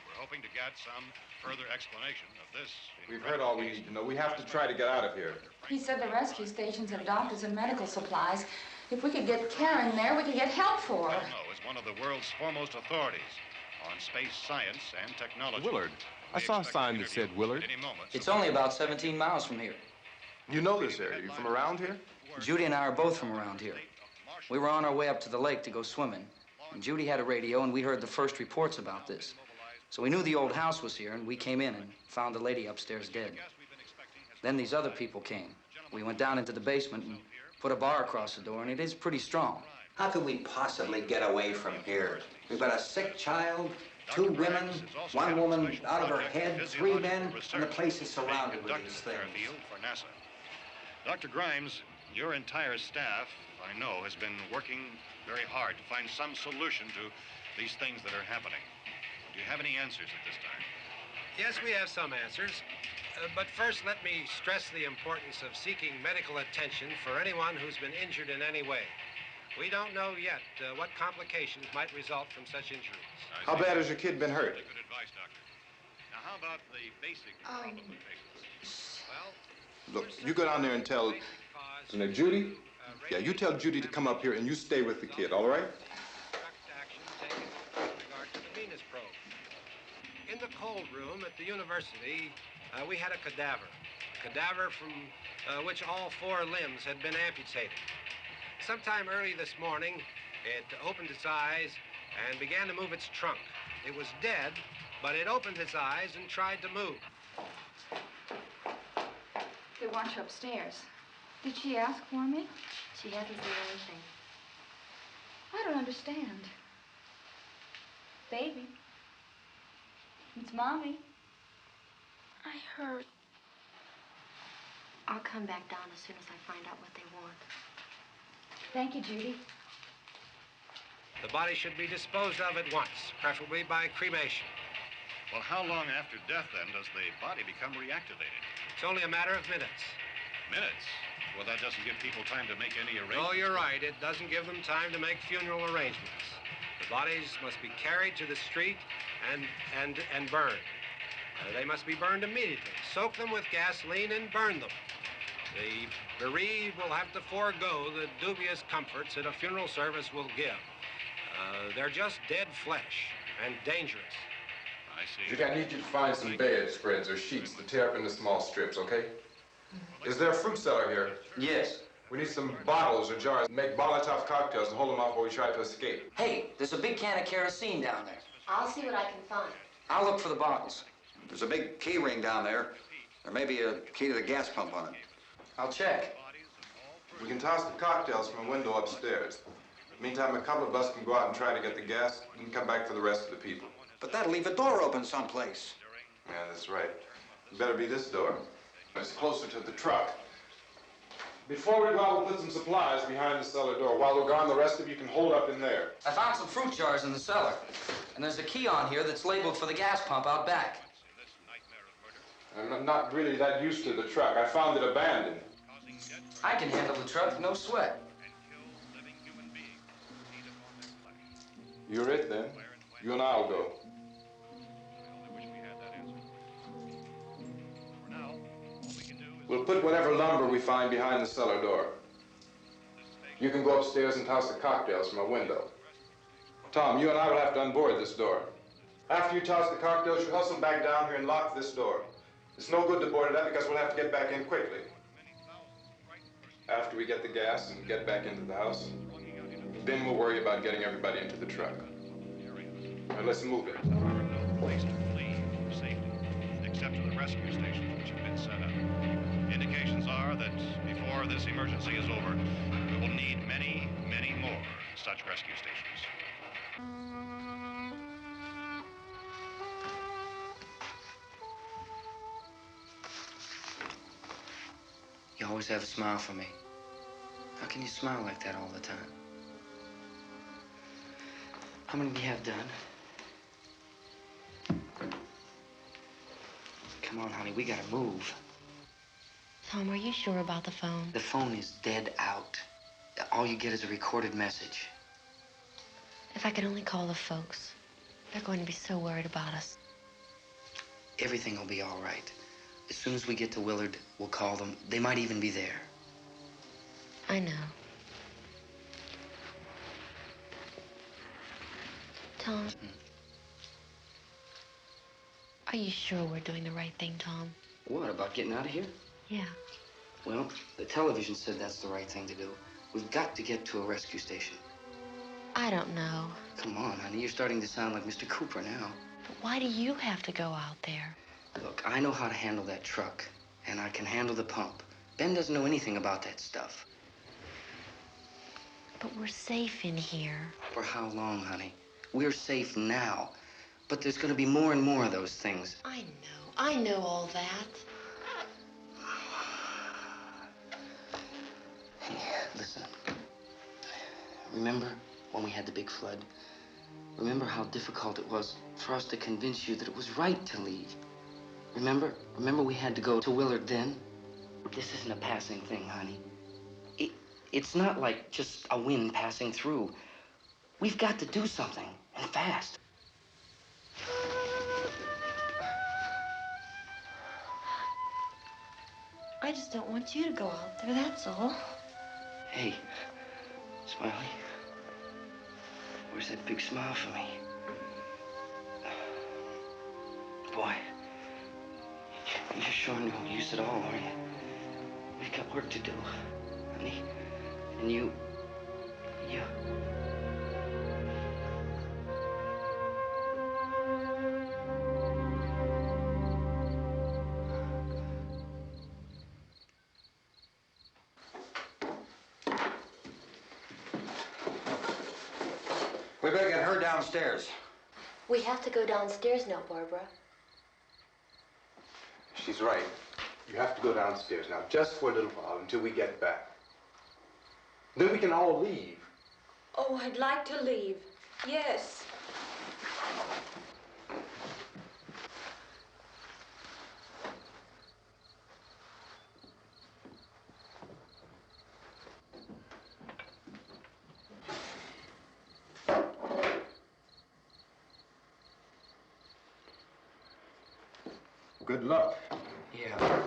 We're hoping to get some further explanation of this. We've heard all we need to know. We have to try to get out of here. He said the rescue stations have doctors and medical supplies. If we could get Karen there, we could get help for her. Elmo is one of the world's foremost authorities on space science and technology. Willard. I saw a sign that said Willard. It's only about 17 miles from here. You know this area. You from around here? Judy and I are both from around here. We were on our way up to the lake to go swimming, and Judy had a radio, and we heard the first reports about this. So we knew the old house was here, and we came in and found the lady upstairs dead. Then these other people came. We went down into the basement and put a bar across the door, and it is pretty strong. How could we possibly get away from here? We've got a sick child, 2 women, 1 woman out of her head, 3 men, and the place is surrounded with these things. For NASA. Dr. Grimes, your entire staff, I know, has been working very hard to find some solution to these things that are happening. Do you have any answers at this time? Yes, we have some answers. But first, let me stress the importance of seeking medical attention for anyone who's been injured in any way. We don't know yet what complications might result from such injuries. How bad has your kid been hurt? Good advice, Doctor. Now, how about the basic problem of patients? Well, Look, you go down there and tell... Isn't it Judy? Yeah, you tell Judy to come up here and you stay with the kid, all right? Action taken in regard to the Venus probe. In the cold room at the university, we had a cadaver from which all 4 limbs had been amputated. Sometime early this morning, it opened its eyes and began to move its trunk. It was dead, but it opened its eyes and tried to move. They want you upstairs. Did she ask for me? She hasn't said anything. I don't understand. Baby. It's Mommy. I heard. I'll come back down as soon as I find out what they want. Thank you, Judy. The body should be disposed of at once, preferably by cremation. Well, how long after death, then, does the body become reactivated? It's only a matter of minutes. Minutes? Well, that doesn't give people time to make any arrangements. Oh, you're right. It doesn't give them time to make funeral arrangements. The bodies must be carried to the street and burned. They must be burned immediately. Soak them with gasoline and burn them. The bereaved will have to forego the dubious comforts that a funeral service will give. They're just dead flesh and dangerous. I see. Judy, I need you to find some bedspreads or sheets to tear up into small strips, okay? Is there a fruit cellar here? Yes. We need some bottles or jars. Make Molotov cocktails and hold them off while we try to escape. Hey, there's a big can of kerosene down there. I'll see what I can find. I'll look for the bottles. There's a big key ring down there. There may be a key to the gas pump on it. I'll check. We can toss the cocktails from a window upstairs. Meantime, a couple of us can go out and try to get the gas and come back for the rest of the people. But that'll leave a door open someplace. Yeah, that's right. It better be this door. It's closer to the truck. Before we go out, we'll put some supplies behind the cellar door. While we're gone, the rest of you can hold up in there. I found some fruit jars in the cellar. And there's a key on here that's labeled for the gas pump out back. I'm not really that used to the truck. I found it abandoned. I can handle the truck, no sweat. You're it, then. You and I'll go. We'll put whatever lumber we find behind the cellar door. You can go upstairs and toss the cocktails from a window. Tom, you and I will have to unboard this door. After you toss the cocktails, you hustle back down here and lock this door. It's no good to board it up because we'll have to get back in quickly. After we get the gas and get back into the house, then we'll worry about getting everybody into the truck. All right, let's move it. No place to flee for safety, except to the rescue stations which have been set up. Indications are that before this emergency is over, we will need many, many more such rescue stations. You always have a smile for me. How can you smile like that all the time? How many do you have done? Come on, honey, we gotta move. Tom, are you sure about the phone? The phone is dead out. All you get is a recorded message. If I could only call the folks. They're going to be so worried about us. Everything will be all right. As soon as we get to Willard, we'll call them. They might even be there. I know. Tom? Are you sure we're doing the right thing, Tom? What, about getting out of here? Yeah. Well, the television said that's the right thing to do. We've got to get to a rescue station. I don't know. Come on, honey, you're starting to sound like Mr. Cooper now. But why do you have to go out there? Look, I know how to handle that truck, and I can handle the pump. Ben doesn't know anything about that stuff. But we're safe in here. For how long, honey? We're safe now, but there's gonna be more and more of those things. I know all that. Hey, listen. Remember when we had the big flood? Remember how difficult it was for us to convince you that it was right to leave? Remember? Remember we had to go to Willard then? This isn't a passing thing, honey. It's not like just a wind passing through. We've got to do something, and fast. I just don't want you to go out there, that's all. Hey, Smiley. Where's that big smile for me? Boy, you're showing no use at all, are you? We've got work to do, honey. And you... We better get her downstairs. We have to go downstairs now, Barbara. She's right. You have to go downstairs now, just for a little while, until we get back. Then we can all leave. Oh, I'd like to leave. Yes. Good luck. Yeah.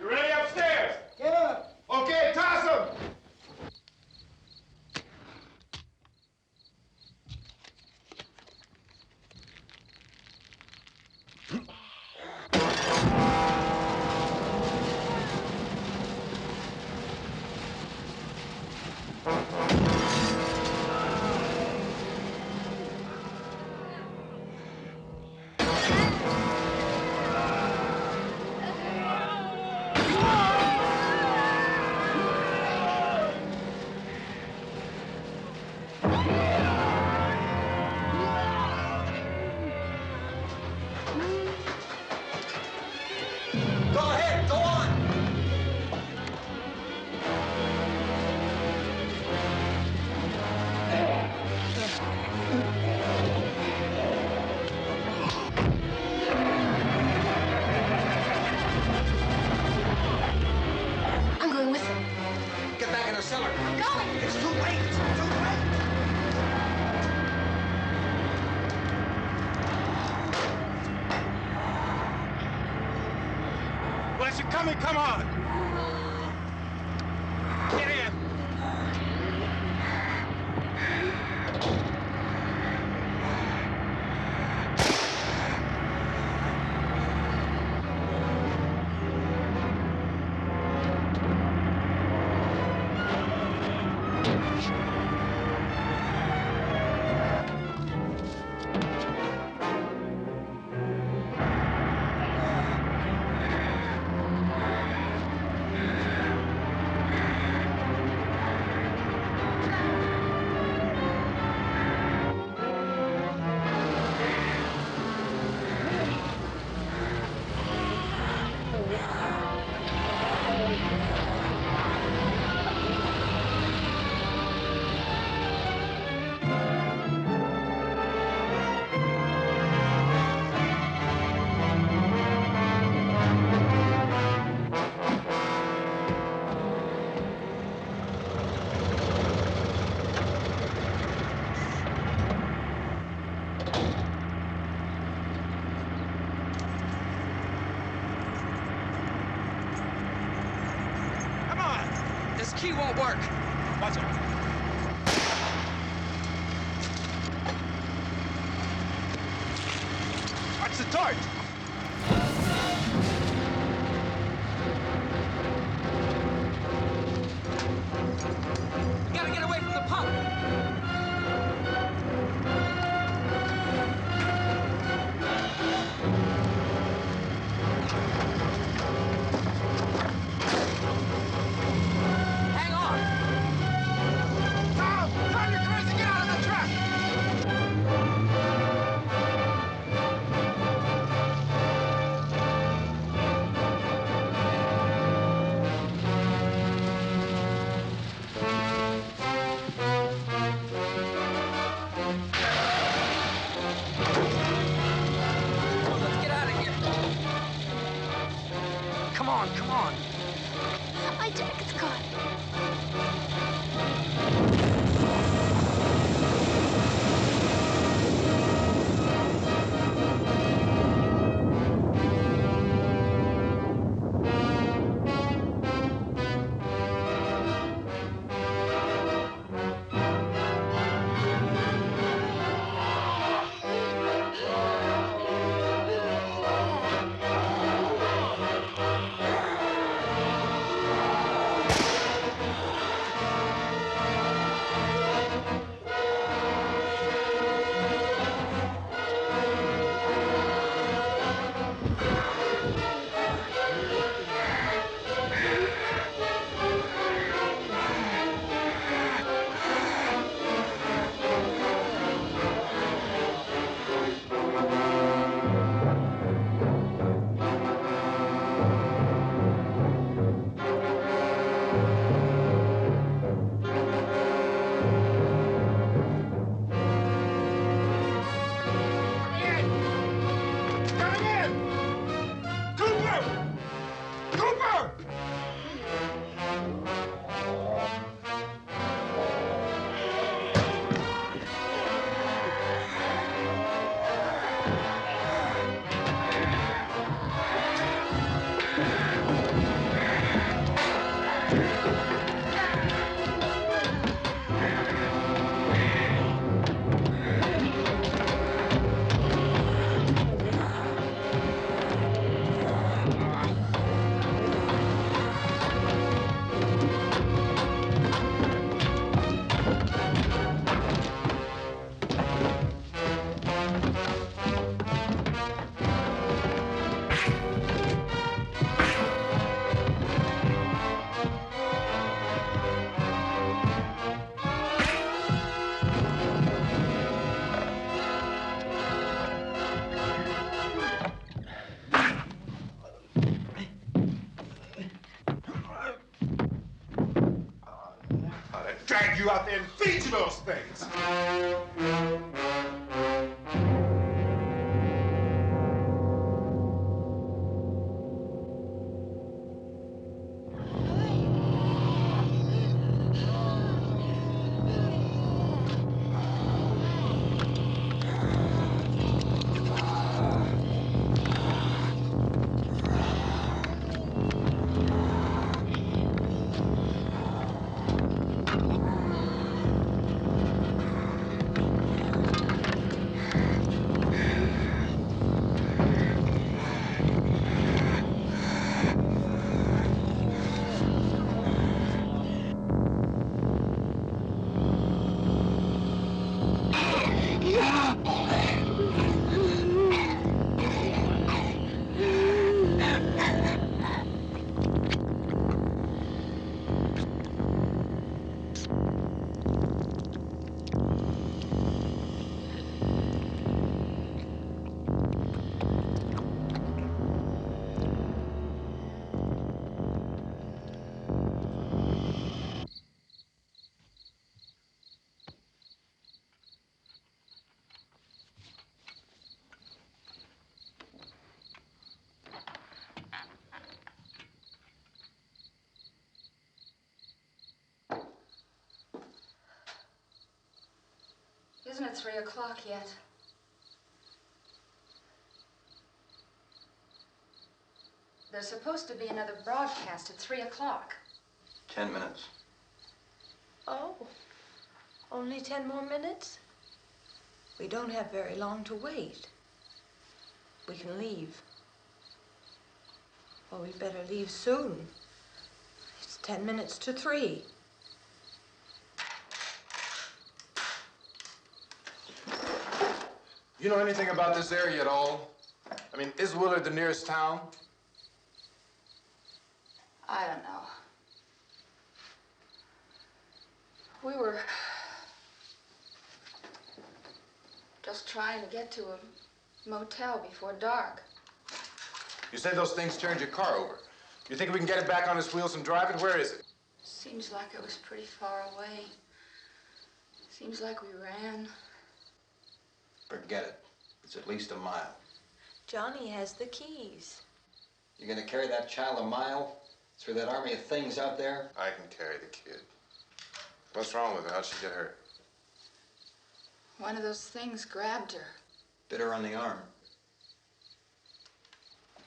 You ready upstairs? Yeah. Okay, toss him. Go ahead, go on. I'm going with him. Get back in the cellar. I'm going. It's too late. It's too late. Unless you're coming, come on. Get in. It's a torch! We gotta get away from the pump. Hang on. Tom! Drive your cars and get out of the truck! Let's get out of here. Come on, come on. My jacket's caught. Drag you out there and feed you those things! Isn't it 3 o'clock yet? There's supposed to be another broadcast at 3 o'clock. 10 minutes. Oh, only 10 more minutes? We don't have very long to wait. we can leave. Well, we'd better leave soon. It's 10 minutes to 3. You know anything about this area at all? I mean, is Willard the nearest town? I don't know. We were just trying to get to a motel before dark. You said those things turned your car over. You think we can get it back on its wheels and drive it? Where is it? Seems like it was pretty far away. Seems like we ran. Forget it. It's at least a mile. Johnny has the keys. You're gonna carry that child a mile through that army of things out there? I can carry the kid. What's wrong with her? How'd she get hurt? One of those things grabbed her. Bit her on the arm.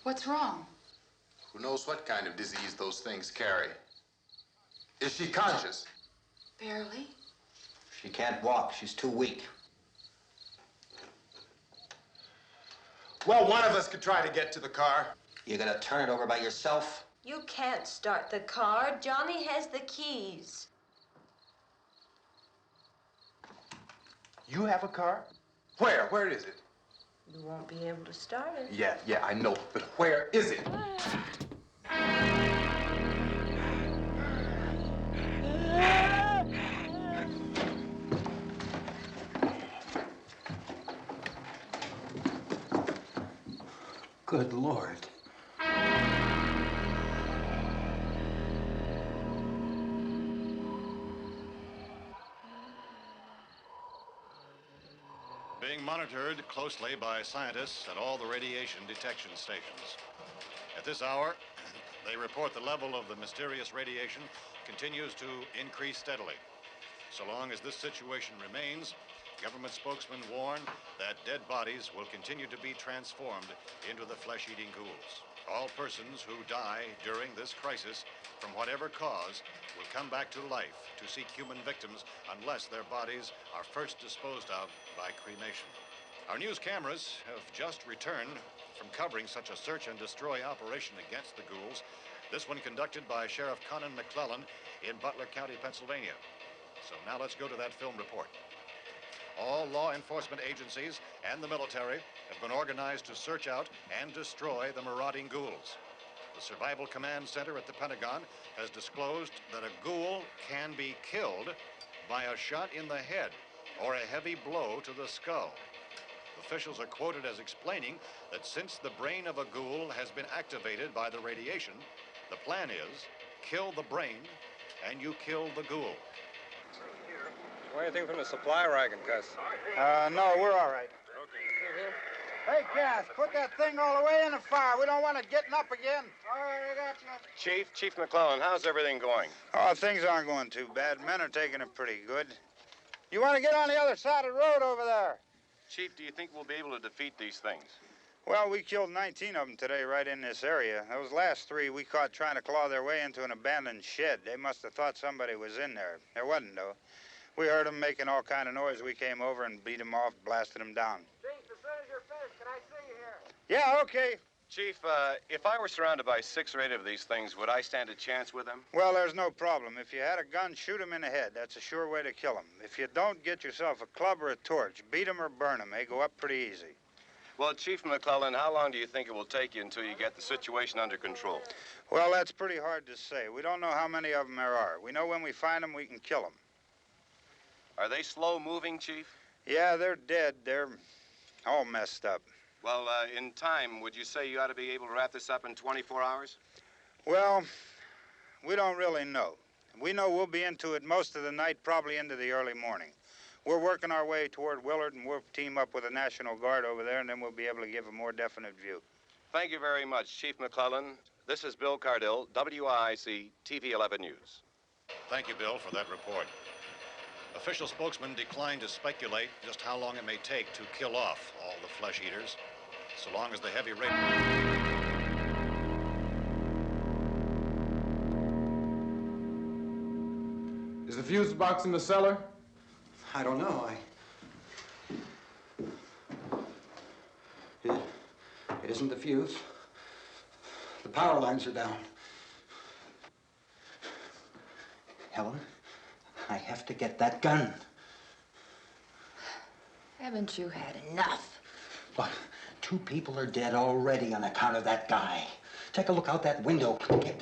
What's wrong? Who knows what kind of disease those things carry? Is she conscious? Barely. She can't walk. She's too weak. Well, one of us could try to get to the car. You gonna turn it over by yourself? You can't start the car. Johnny has the keys. You have a car? Where? Where is it? You won't be able to start it. Yeah, I know. But where is it? Good Lord. Being monitored closely by scientists at all the radiation detection stations. At this hour, they report the level of the mysterious radiation continues to increase steadily. So long as this situation remains, government spokesmen warn that dead bodies will continue to be transformed into the flesh-eating ghouls. All persons who die during this crisis, from whatever cause, will come back to life to seek human victims unless their bodies are first disposed of by cremation. Our news cameras have just returned from covering such a search and destroy operation against the ghouls, this one conducted by Sheriff Conan McClellan in Butler County, Pennsylvania. So now let's go to that film report. All law enforcement agencies and the military have been organized to search out and destroy the marauding ghouls. The Survival Command Center at the Pentagon has disclosed that a ghoul can be killed by a shot in the head or a heavy blow to the skull. Officials are quoted as explaining that since the brain of a ghoul has been activated by the radiation, the plan is kill the brain and you kill the ghoul. Want anything from the supply wagon, Gus? No, we're all right. Hey, Cass, put that thing all the way in the fire. We don't want it getting up again. All right, I got you. Chief McClellan, how's everything going? Oh, things aren't going too bad. Men are taking it pretty good. You want to get on the other side of the road over there? Chief, do you think we'll be able to defeat these things? Well, we killed 19 of them today right in this area. Those last 3 we caught trying to claw their way into an abandoned shed. They must have thought somebody was in there. There wasn't, though. We heard them making all kind of noise. We came over and beat them off, blasted them down. Chief, as soon as you're finished, can I see you here? Yeah, okay. Chief, if I were surrounded by 6 or 8 of these things, would I stand a chance with them? Well, there's no problem. If you had a gun, shoot them in the head. That's a sure way to kill them. If you don't, get yourself a club or a torch. Beat them or burn them. They go up pretty easy. Well, Chief McClellan, how long do you think it will take you until you get the situation under control? Well, that's pretty hard to say. We don't know how many of them there are. We know when we find them, we can kill them. Are they slow-moving, Chief? Yeah, they're dead. They're all messed up. Well, in time, would you say you ought to be able to wrap this up in 24 hours? Well, we don't really know. We know we'll be into it most of the night, probably into the early morning. We're working our way toward Willard, and we'll team up with the National Guard over there, and then we'll be able to give a more definite view. Thank you very much, Chief McClellan. This is Bill Cardill, WIC TV 11 News. Thank you, Bill, for that report. Official spokesmen declined to speculate just how long it may take to kill off all the flesh eaters, so long as the heavy rate... Is the fuse box in the cellar? I don't know. isn't the fuse. The power lines are down. Helen, I have to get that gun. Haven't you had enough? But 2 people are dead already on account of that guy. Take a look out that window, kid.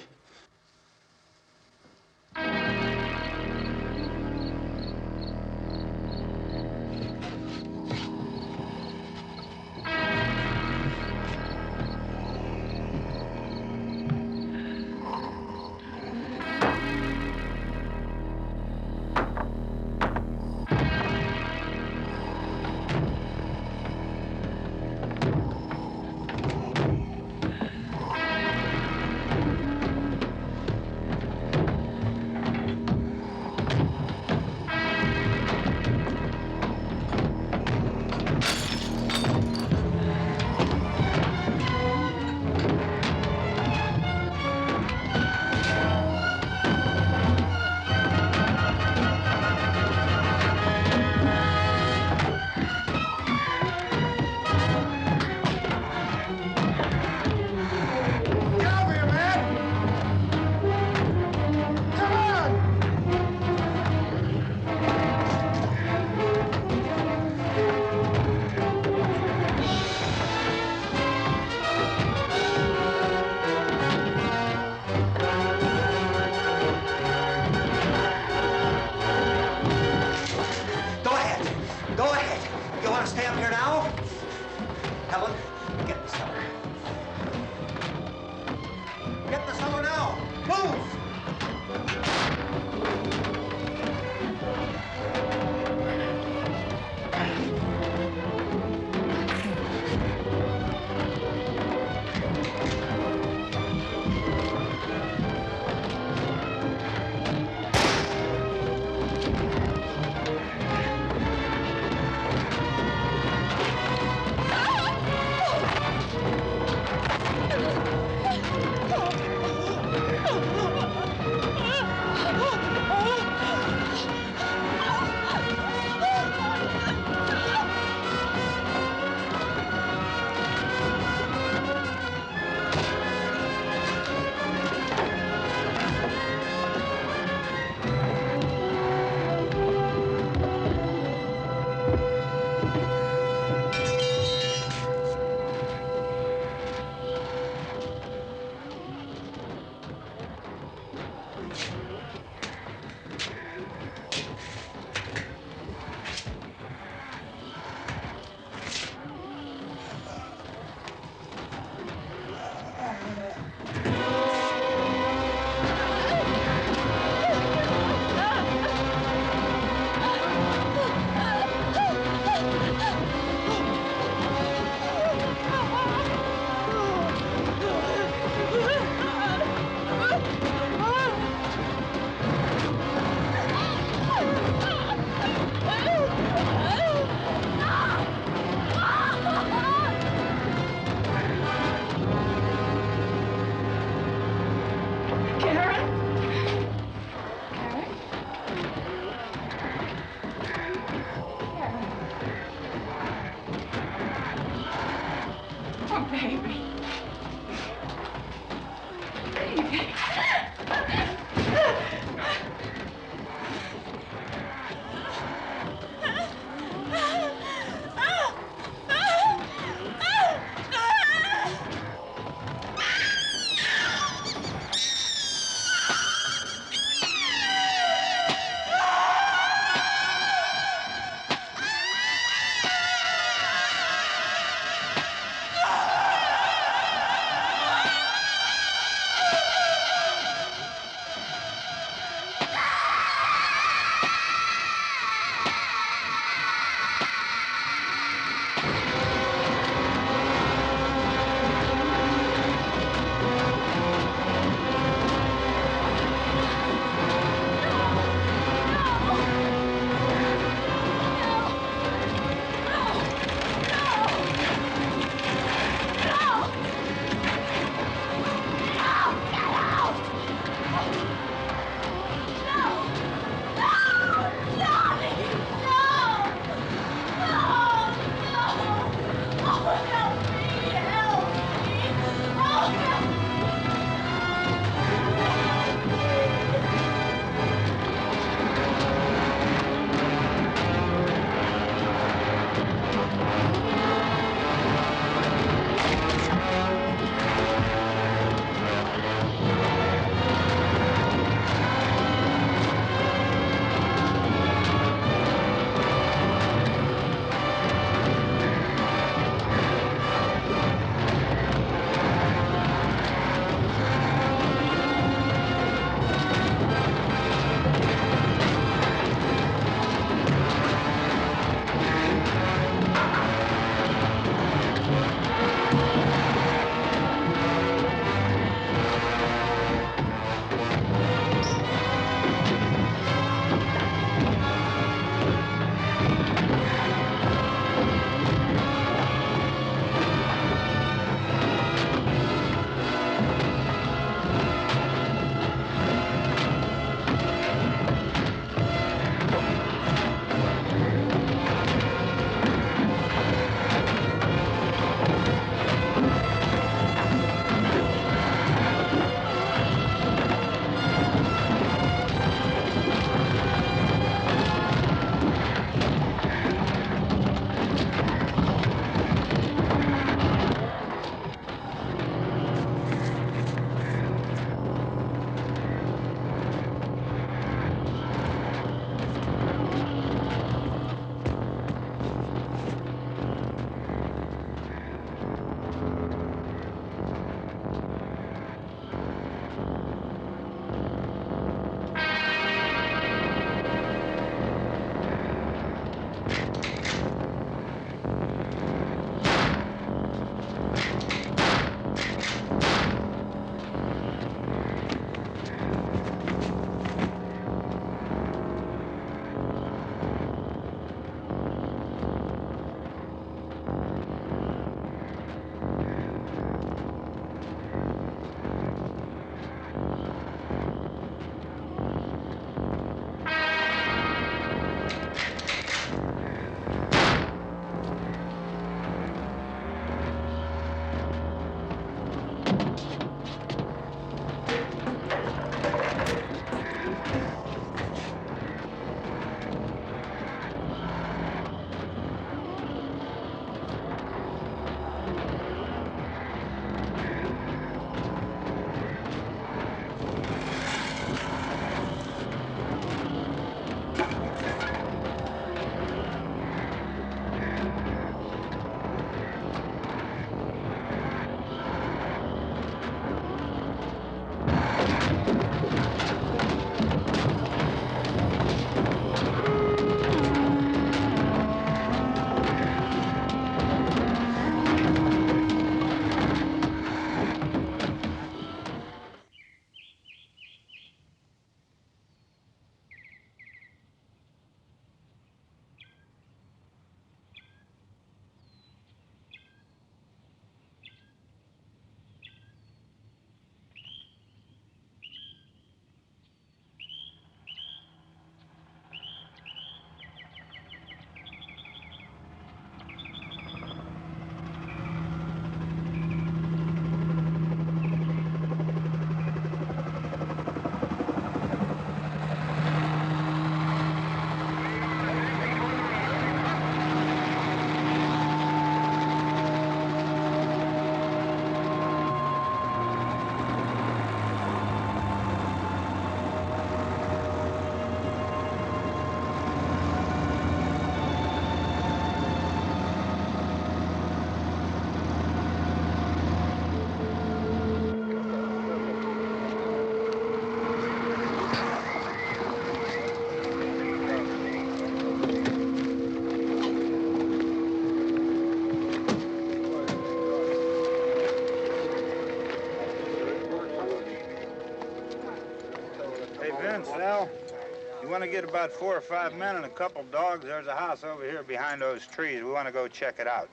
want to get about 4 or 5 men and a couple dogs. There's a house over here behind those trees. We want to go check it out.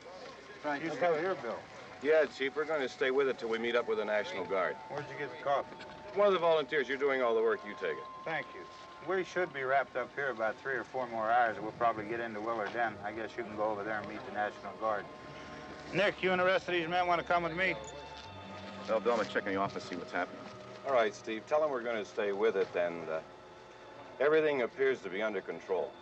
Frank, You still here, Bill? Yeah, Chief, we're going to stay with it till we meet up with the National Guard. Where'd you get the coffee? One of the volunteers, you're doing all the work, you take it. Thank you. We should be wrapped up here about 3 or 4 more hours. We'll probably get into Willard Den. I guess you can go over there and meet the National Guard. Nick, you and the rest of these men want to come with me? Well, Bill, I'm going to check in the office, see what's happening. All right, Steve, tell them we're going to stay with it, and everything appears to be under control.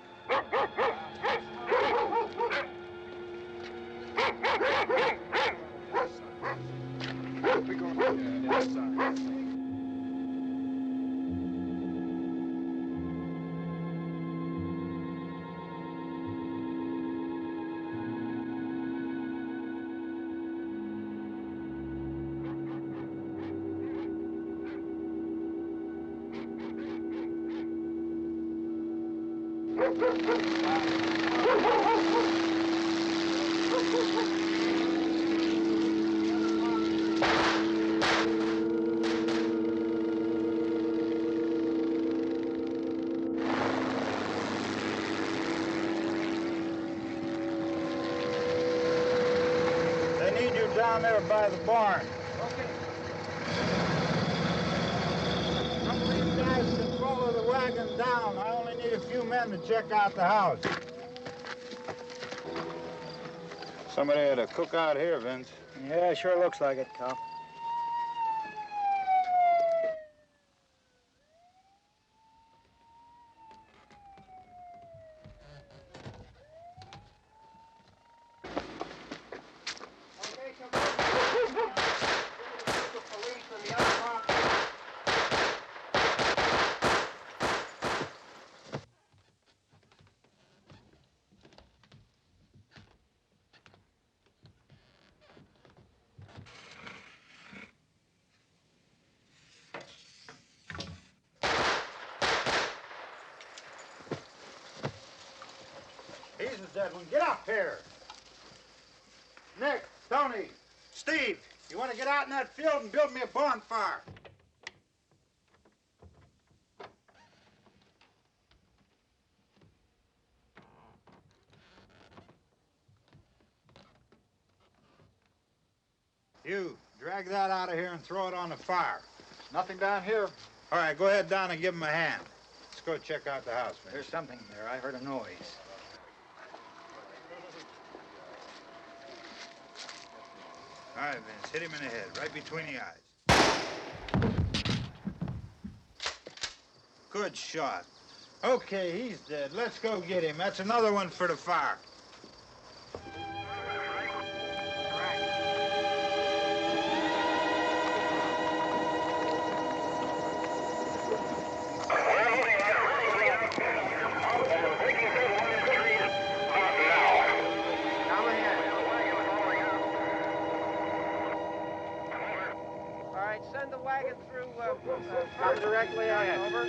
They need you down there by the barn. Some of these guys can follow the wagon down. I only need a few men to check out the house. Somebody had a cookout here, Vince. Yeah, sure looks like it, Cal. He's the dead one. Get up here. Nick, Tony, Steve, you want to get out in that field and build me a bonfire? You, drag that out of here and throw it on the fire. Nothing down here. All right, go ahead down and give him a hand. Let's go check out the house, man. There's something there. I heard a noise. All right, Vince, hit him in the head, right between the eyes. Good shot. Okay, he's dead. Let's go get him. That's another one for the fire. Send the wagon through, come directly ahead. Over.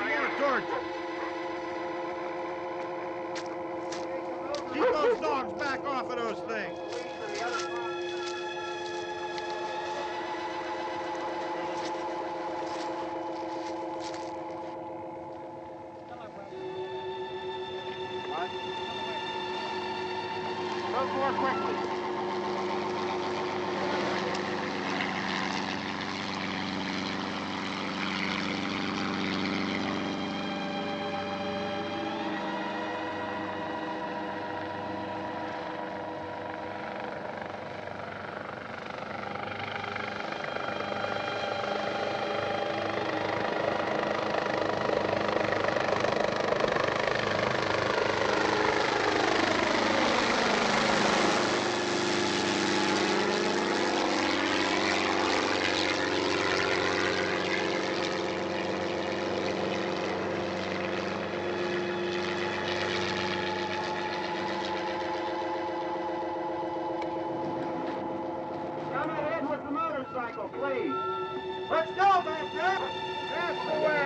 More torches. Keep those dogs back off of those things. Move more quickly. Motorcycle, please. Let's go, back there. That's the way.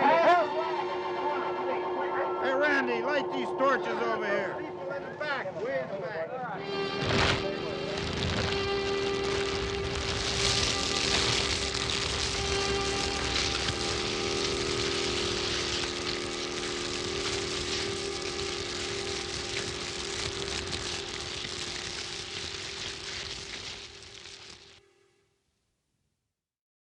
Hey, Randy, light these torches over here. People in the back, way in the back.